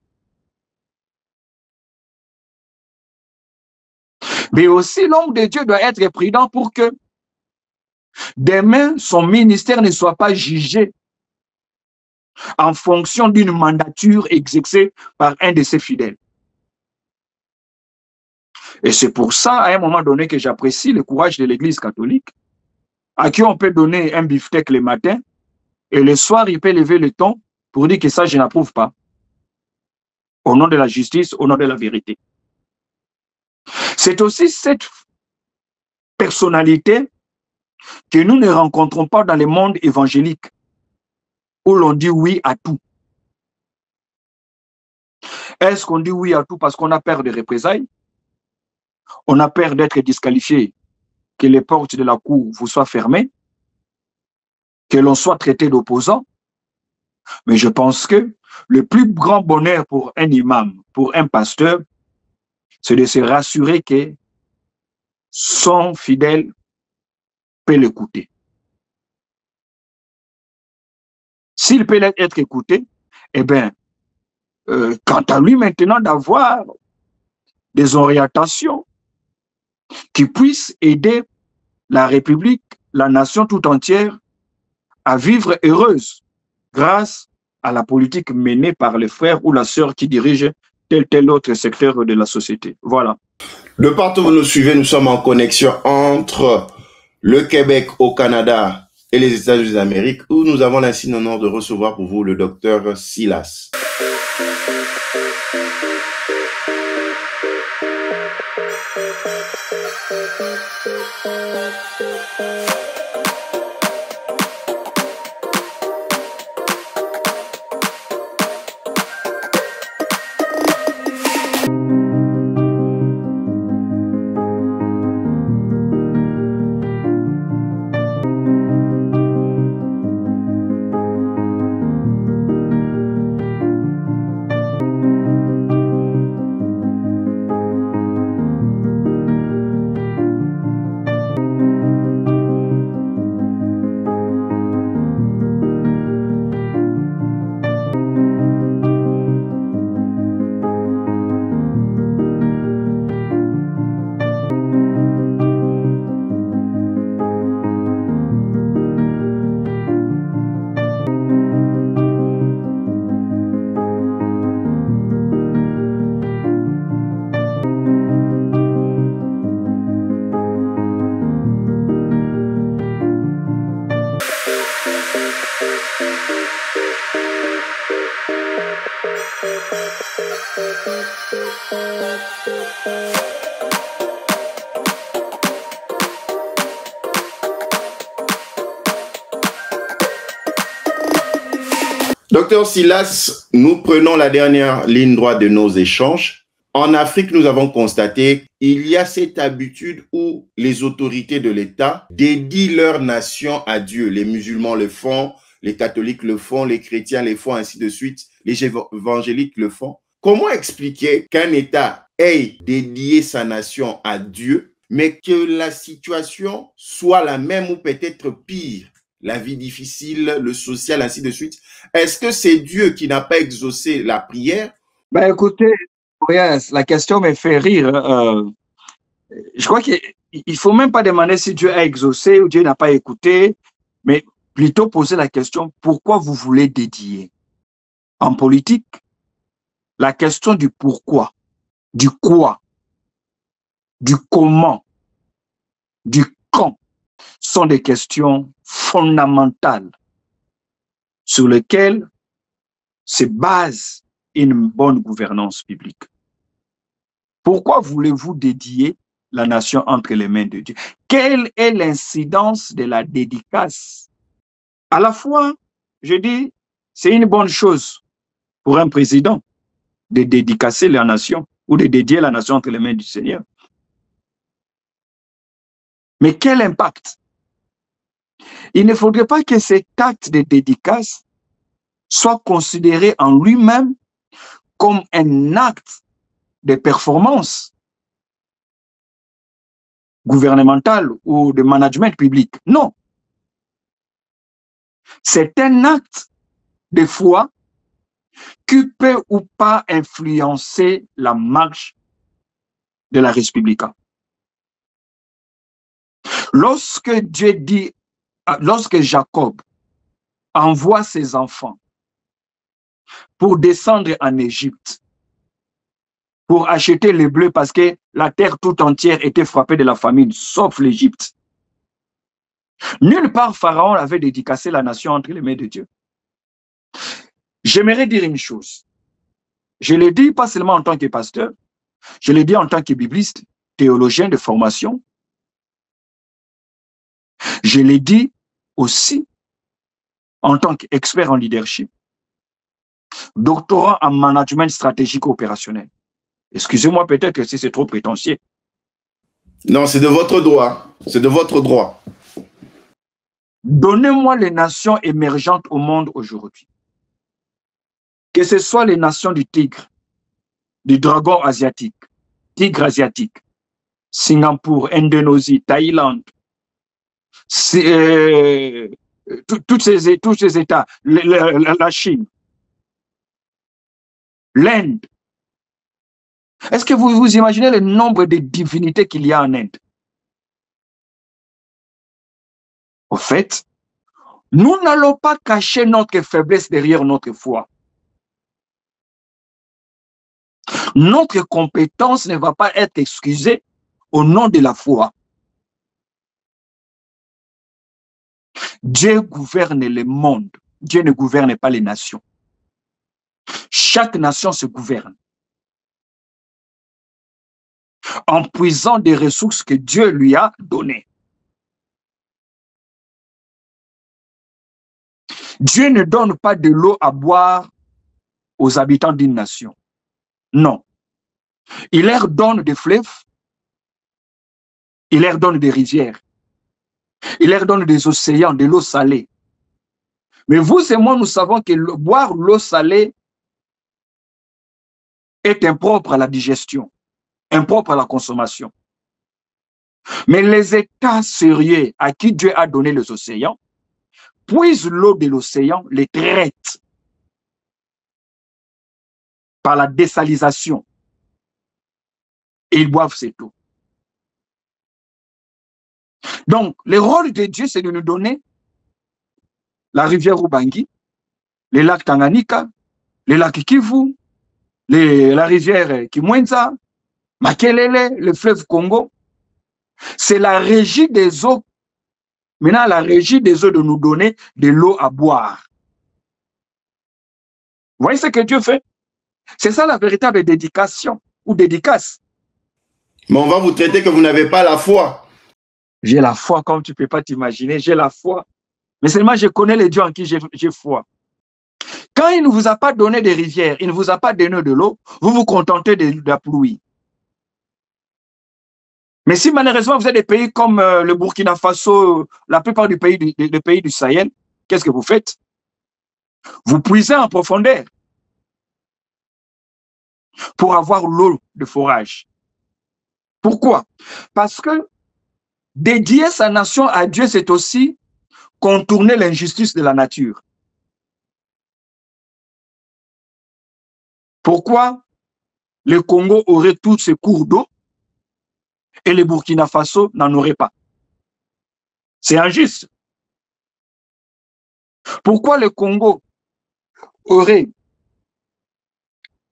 Mais aussi, l'homme de Dieu doit être prudent pour que demain, son ministère ne soit pas jugé en fonction d'une mandature exercée par un de ses fidèles. Et c'est pour ça, à un moment donné, que j'apprécie le courage de l'Église catholique, à qui on peut donner un beefsteak le matin, et le soir, il peut lever le ton pour dire que ça, je n'approuve pas. Au nom de la justice, au nom de la vérité. C'est aussi cette personnalité que nous ne rencontrons pas dans le monde évangélique, où l'on dit oui à tout. Est-ce qu'on dit oui à tout parce qu'on a peur de représailles? On a peur d'être disqualifié, que les portes de la cour vous soient fermées, que l'on soit traité d'opposant? Mais je pense que le plus grand bonheur pour un imam, pour un pasteur, c'est de se rassurer que son fidèle peut l'écouter. S'il peut être écouté, eh bien, quant à lui maintenant d'avoir des orientations qui puissent aider la République, la nation tout entière à vivre heureuse grâce à la politique menée par les frères ou la sœur qui dirigent tel autre secteur de la société. Voilà. De partout où vous nous suivez, nous sommes en connexion entre le Québec au Canada et les États-Unis d'Amérique, où nous avons l'insigne honneur de recevoir pour vous le docteur Silas. Docteur Silas, nous prenons la dernière ligne droite de nos échanges. En Afrique, nous avons constaté qu'il y a cette habitude où les autorités de l'État dédient leur nation à Dieu. Les musulmans le font, les catholiques le font, les chrétiens le font, ainsi de suite. Les évangéliques le font. Comment expliquer qu'un État ait dédié sa nation à Dieu, mais que la situation soit la même ou peut-être pire? La vie difficile, le social, ainsi de suite. Est-ce que c'est Dieu qui n'a pas exaucé la prière? Ben écoutez, la question me fait rire. Je crois qu'il ne faut même pas demander si Dieu a exaucé ou Dieu n'a pas écouté, mais plutôt poser la question, pourquoi vous voulez dédier? En politique, la question du pourquoi, du quoi, du comment, du quand sont des questions fondamentales sur lesquelles se base une bonne gouvernance publique. Pourquoi voulez-vous dédier la nation entre les mains de Dieu? Quelle est l'incidence de la dédicace? À la fois, je dis, c'est une bonne chose pour un président de dédicacer la nation ou de dédier la nation entre les mains du Seigneur. Mais quel impact? Il ne faudrait pas que cet acte de dédicace soit considéré en lui-même comme un acte de performance gouvernementale ou de management public. Non. C'est un acte de foi qui peut ou pas influencer la marche de la République. Lorsque Dieu dit, lorsque Jacob envoie ses enfants pour descendre en Égypte, pour acheter les bleus parce que la terre tout entière était frappée de la famine, sauf l'Égypte. Nulle part Pharaon avait dédicacé la nation entre les mains de Dieu. J'aimerais dire une chose. Je l'ai dit pas seulement en tant que pasteur, je l'ai dit en tant que bibliste, théologien de formation. Je l'ai dit aussi en tant qu'expert en leadership, doctorant en management stratégique opérationnel. Excusez-moi peut-être que si c'est trop prétentieux. Non, c'est de votre droit. C'est de votre droit. Donnez-moi les nations émergentes au monde aujourd'hui. Que ce soit les nations du tigre, du dragon asiatique, tigre asiatique, Singapour, Indonésie, Thaïlande, tous ces États, la Chine, l'Inde. Est-ce que vous imaginez le nombre de divinités qu'il y a en Inde? Au fait, nous n'allons pas cacher notre faiblesse derrière notre foi. Notre compétence ne va pas être excusée au nom de la foi. Dieu gouverne le monde. Dieu ne gouverne pas les nations. Chaque nation se gouverne en puisant des ressources que Dieu lui a données. Dieu ne donne pas de l'eau à boire aux habitants d'une nation. Non. Il leur donne des fleuves, il leur donne des rivières, il leur donne des océans, de l'eau salée. Mais vous et moi, nous savons que boire l'eau salée est impropre à la digestion, impropre à la consommation. Mais les États sérieux à qui Dieu a donné les océans, puisent l'eau de l'océan, les traitent par la désalisation. Et ils boivent cette eau. Donc, le rôle de Dieu, c'est de nous donner la rivière Ubangi, les lacs Tanganyika, les lacs Kivu, la rivière Kimwenza, Makelele, le fleuve Congo. C'est la régie des eaux. Maintenant, la régie des eaux de nous donner de l'eau à boire. Vous voyez ce que Dieu fait? C'est ça la véritable dédication ou dédicace. Mais on va vous traiter que vous n'avez pas la foi. J'ai la foi comme tu ne peux pas t'imaginer. J'ai la foi. Mais seulement je connais les dieux en qui j'ai foi. Quand il ne vous a pas donné des rivières, il ne vous a pas donné de l'eau, vous vous contentez de la pluie. Mais si malheureusement vous êtes des pays comme le Burkina Faso, la plupart des pays du Sahel, qu'est-ce que vous faites? Vous puisez en profondeur pour avoir l'eau de forage. Pourquoi? Parce que dédier sa nation à Dieu, c'est aussi contourner l'injustice de la nature. Pourquoi le Congo aurait tous ses cours d'eau et le Burkina Faso n'en aurait pas? C'est injuste. Pourquoi le Congo aurait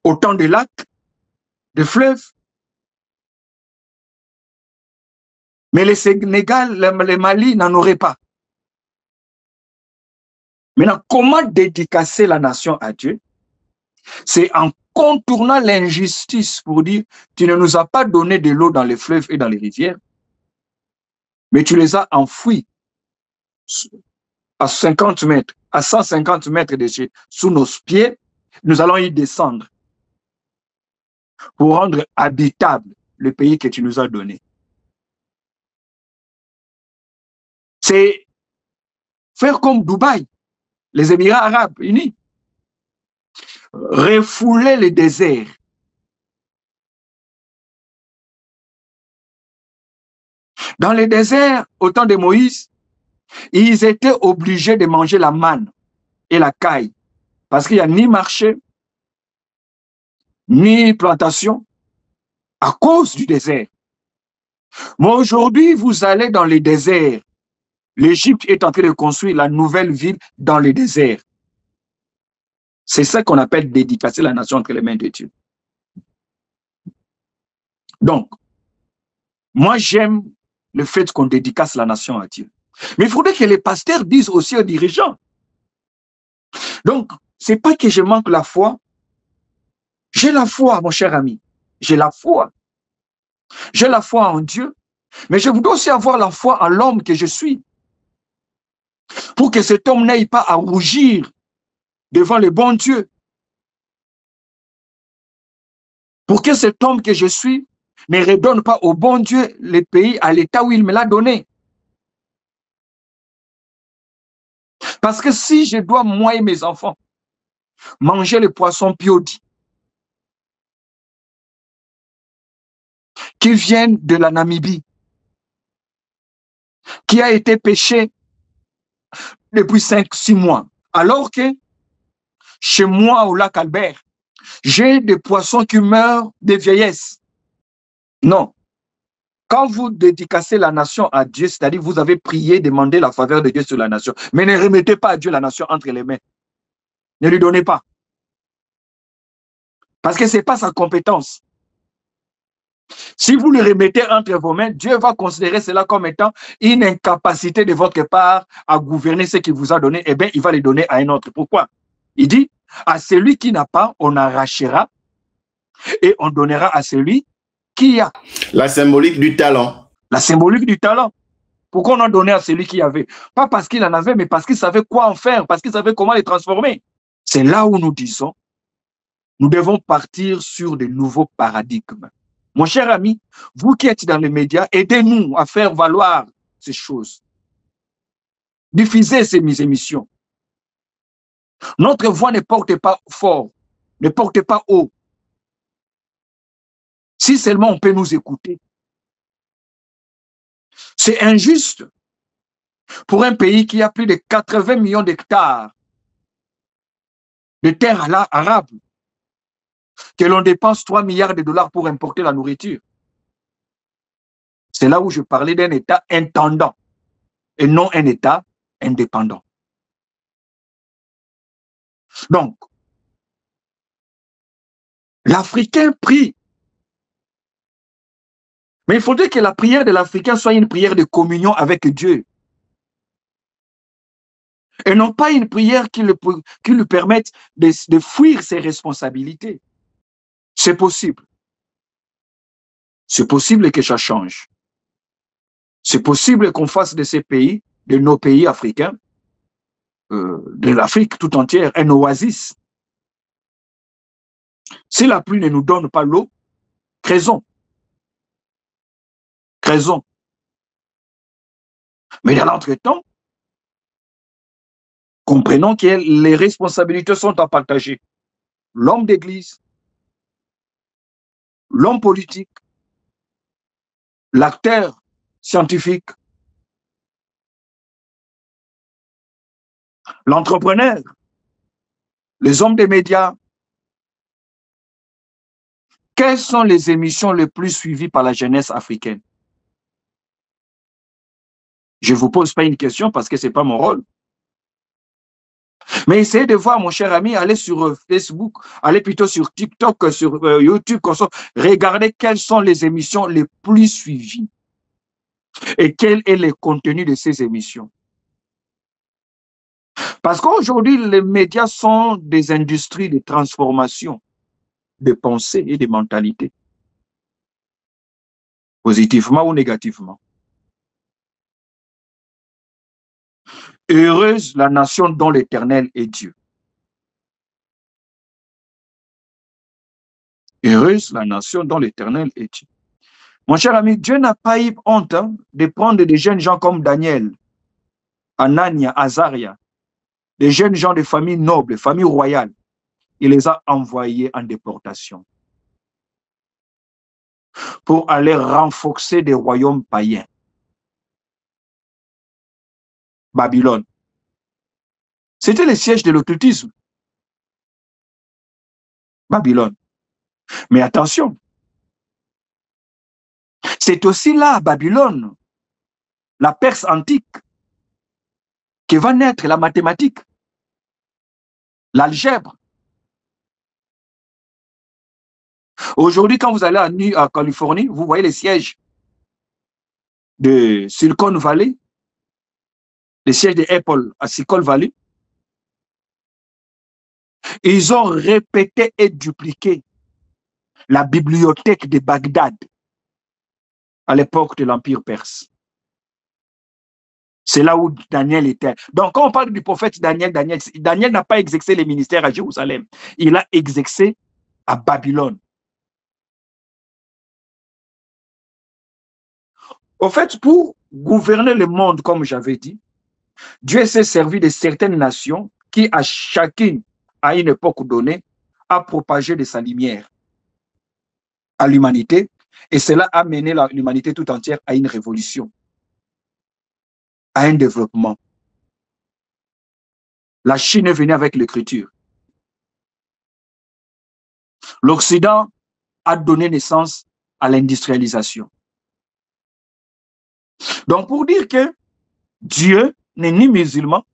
autant de lacs, de fleuves, Mais le Sénégal, le Mali n'en auraient pas. Maintenant, comment dédicacer la nation à Dieu? C'est en contournant l'injustice pour dire, tu ne nous as pas donné de l'eau dans les fleuves et dans les rivières, mais tu les as enfouis à 50 mètres, à 150 mètres de chez, sous nos pieds. Nous allons y descendre pour rendre habitable le pays que tu nous as donné. C'est faire comme Dubaï, les Émirats arabes unis. Refouler les déserts. Dans les déserts, au temps de Moïse, ils étaient obligés de manger la manne et la caille parce qu'il n'y a ni marché, ni plantation à cause du désert. Mais aujourd'hui, vous allez dans les déserts. L'Égypte est en train de construire la nouvelle ville dans les déserts. C'est ça qu'on appelle dédicacer la nation entre les mains de Dieu. Donc, moi j'aime le fait qu'on dédicace la nation à Dieu. Mais il faudrait que les pasteurs disent aussi aux dirigeants. Donc, c'est pas que je manque la foi. J'ai la foi, mon cher ami. J'ai la foi. J'ai la foi en Dieu. Mais je voudrais aussi avoir la foi en l'homme que je suis. Pour que cet homme n'aille pas à rougir devant le bon Dieu. Pour que cet homme que je suis ne redonne pas au bon Dieu le pays à l'état où il me l'a donné. Parce que si je dois, moi et mes enfants, manger le poisson piodi qui viennent de la Namibie, qui a été pêché depuis 5-6 mois, alors que chez moi au lac Albert, j'ai des poissons qui meurent de vieillesse. Non. Quand vous dédicacez la nation à Dieu, c'est-à-dire vous avez prié, demandé la faveur de Dieu sur la nation, mais ne remettez pas à Dieu la nation entre les mains. Ne lui donnez pas. Parce que ce n'est pas sa compétence. Si vous le remettez entre vos mains, Dieu va considérer cela comme étant une incapacité de votre part à gouverner ce qu'il vous a donné. Eh bien, il va les donner à un autre. Pourquoi? Il dit, à celui qui n'a pas, on arrachera et on donnera à celui qui a. La symbolique du talent. La symbolique du talent. Pourquoi on a donné à celui qui avait? Pas parce qu'il en avait, mais parce qu'il savait quoi en faire, parce qu'il savait comment les transformer. C'est là où nous disons, nous devons partir sur de nouveaux paradigmes. Mon cher ami, vous qui êtes dans les médias, aidez-nous à faire valoir ces choses. Diffusez ces émissions. Notre voix ne porte pas fort, ne porte pas haut. Si seulement on peut nous écouter. C'est injuste pour un pays qui a plus de 80 millions d'hectares de terres arables, que l'on dépense 3 milliards de dollars pour importer la nourriture. C'est là où je parlais d'un État intendant et non un État indépendant. Donc, l'Africain prie. Mais il faudrait que la prière de l'Africain soit une prière de communion avec Dieu. Et non pas une prière qui lui permette de fuir ses responsabilités. C'est possible. C'est possible que ça change. C'est possible qu'on fasse de ces pays, de nos pays africains, de l'Afrique tout entière, un oasis. Si la pluie ne nous donne pas l'eau, creusons. Creusons. Mais dans l'entretemps, comprenons que les responsabilités sont à partager. L'homme d'église, l'homme politique, l'acteur scientifique, l'entrepreneur, les hommes des médias. Quelles sont les émissions les plus suivies par la jeunesse africaine? Je ne vous pose pas une question parce que ce n'est pas mon rôle. Mais essayez de voir, mon cher ami, allez sur Facebook, allez plutôt sur TikTok, sur YouTube, regardez quelles sont les émissions les plus suivies. Et quel est le contenu de ces émissions? Parce qu'aujourd'hui, les médias sont des industries de transformation de pensée et de mentalité, positivement ou négativement. Heureuse la nation dont l'Éternel est Dieu. Heureuse la nation dont l'Éternel est Dieu. Mon cher ami, Dieu n'a pas eu honte de prendre des jeunes gens comme Daniel, Anania, Azaria, des jeunes gens de familles nobles, familles royales. Il les a envoyés en déportation pour aller renforcer des royaumes païens. Babylone. C'était le siège de l'occultisme. Babylone. Mais attention, c'est aussi là, à Babylone, la Perse antique, que va naître la mathématique, l'algèbre. Aujourd'hui, quand vous allez à Californie, vous voyez les sièges de Silicon Valley, les sièges de Apple à Silicon Valley. Ils ont répété et dupliqué la bibliothèque de Bagdad à l'époque de l'Empire perse. C'est là où Daniel était. Donc, quand on parle du prophète Daniel n'a pas exercé les ministères à Jérusalem. Il a exercé à Babylone. Au fait, pour gouverner le monde, comme j'avais dit, Dieu s'est servi de certaines nations qui, à chacune, à une époque donnée, a propagé de sa lumière à l'humanité, et cela a mené l'humanité tout entière à une révolution, à un développement. La Chine est venue avec l'écriture. L'Occident a donné naissance à l'industrialisation. Donc, pour dire que Dieu n'est ni musulman,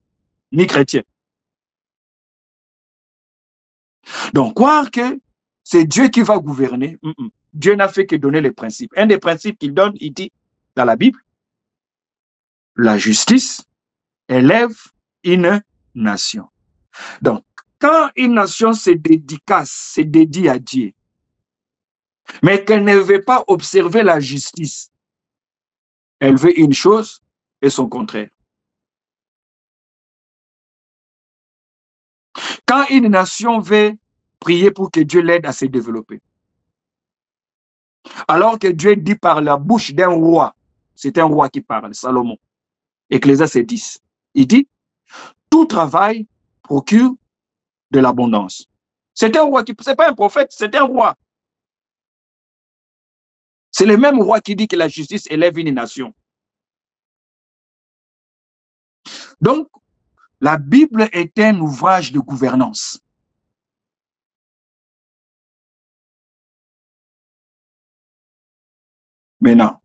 ni chrétien. Donc, croire que c'est Dieu qui va gouverner, Dieu n'a fait que donner les principes. Un des principes qu'il donne, il dit dans la Bible, la justice élève une nation. Donc, quand une nation se dédie à Dieu, mais qu'elle ne veut pas observer la justice, elle veut une chose et son contraire. Quand une nation veut prier pour que Dieu l'aide à se développer, alors que Dieu dit par la bouche d'un roi, c'est un roi qui parle, Salomon, Ecclésiaste 10, il dit, tout travail procure de l'abondance. C'est un roi, c'est pas un prophète, c'est un roi. C'est le même roi qui dit que la justice élève une nation. Donc, la Bible est un ouvrage de gouvernance. Maintenant,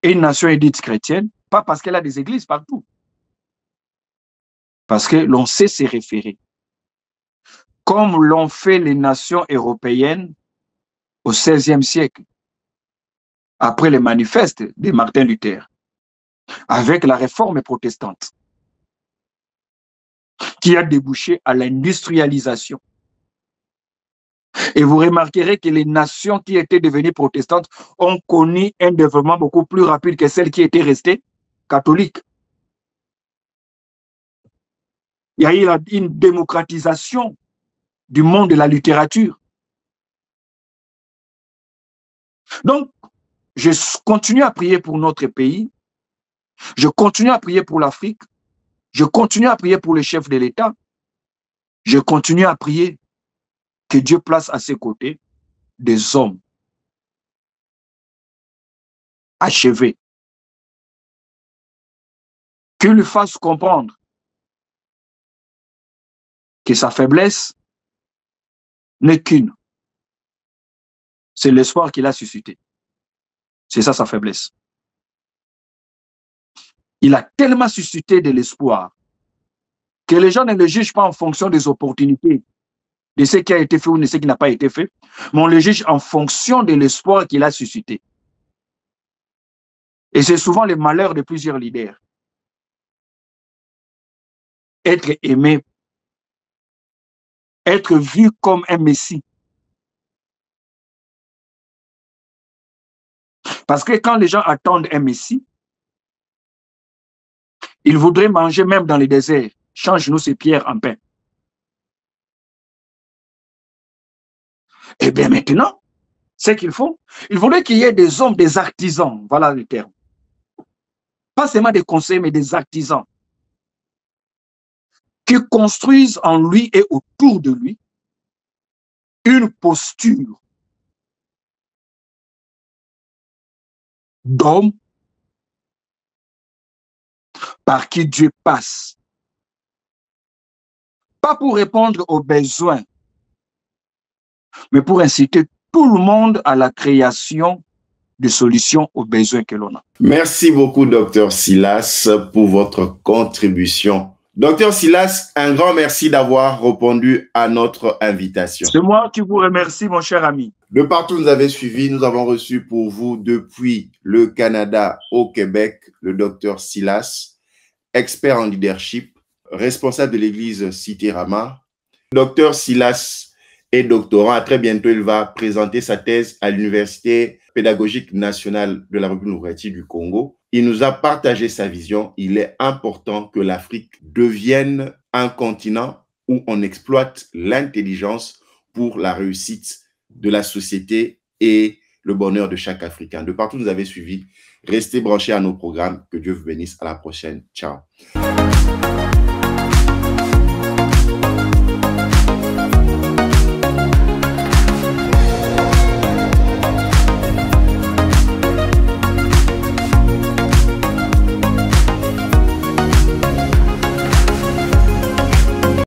une nation est dite chrétienne, pas parce qu'elle a des églises partout, parce que l'on sait se référer, comme l'ont fait les nations européennes au XVIe siècle, après les manifestes de Martin Luther, avec la réforme protestante, qui a débouché à l'industrialisation. Et vous remarquerez que les nations qui étaient devenues protestantes ont connu un développement beaucoup plus rapide que celles qui étaient restées catholiques. Il y a eu une démocratisation du monde de la littérature. Donc, je continue à prier pour notre pays, je continue à prier pour l'Afrique, je continue à prier pour les chefs de l'État, je continue à prier que Dieu place à ses côtés des hommes achevés, qu'il lui fasse comprendre que sa faiblesse n'est qu'une. C'est l'espoir qu'il a suscité. C'est ça sa faiblesse. Il a tellement suscité de l'espoir que les gens ne le jugent pas en fonction des opportunités, de ce qui a été fait ou de ce qui n'a pas été fait, mais on le juge en fonction de l'espoir qu'il a suscité. Et c'est souvent le malheur de plusieurs leaders. Être aimé, être vu comme un messie. Parce que quand les gens attendent un messie, ils voudraient manger même dans les déserts. Change-nous ces pierres en pain. Eh bien maintenant, c'est qu'il faut. Il faudrait qu'il y ait des hommes, des artisans, voilà le terme. Pas seulement des conseillers, mais des artisans qui construisent en lui et autour de lui une posture d'homme par qui Dieu passe. Pas pour répondre aux besoins, mais pour inciter tout le monde à la création de solutions aux besoins que l'on a. Merci beaucoup, Dr Silas, pour votre contribution. Dr Silas, un grand merci d'avoir répondu à notre invitation. C'est moi qui vous remercie, mon cher ami. De partout où nous avez suivi, nous avons reçu pour vous depuis le Canada au Québec le Dr Silas, expert en leadership, responsable de l'église Cité Rama. Dr Silas est doctorant. À très bientôt, il va présenter sa thèse à l'Université pédagogique nationale de la République démocratique du Congo. Il nous a partagé sa vision. Il est important que l'Afrique devienne un continent où on exploite l'intelligence pour la réussite de la société et le bonheur de chaque Africain. De partout où vous avez suivi, restez branchés à nos programmes. Que Dieu vous bénisse. À la prochaine. Ciao.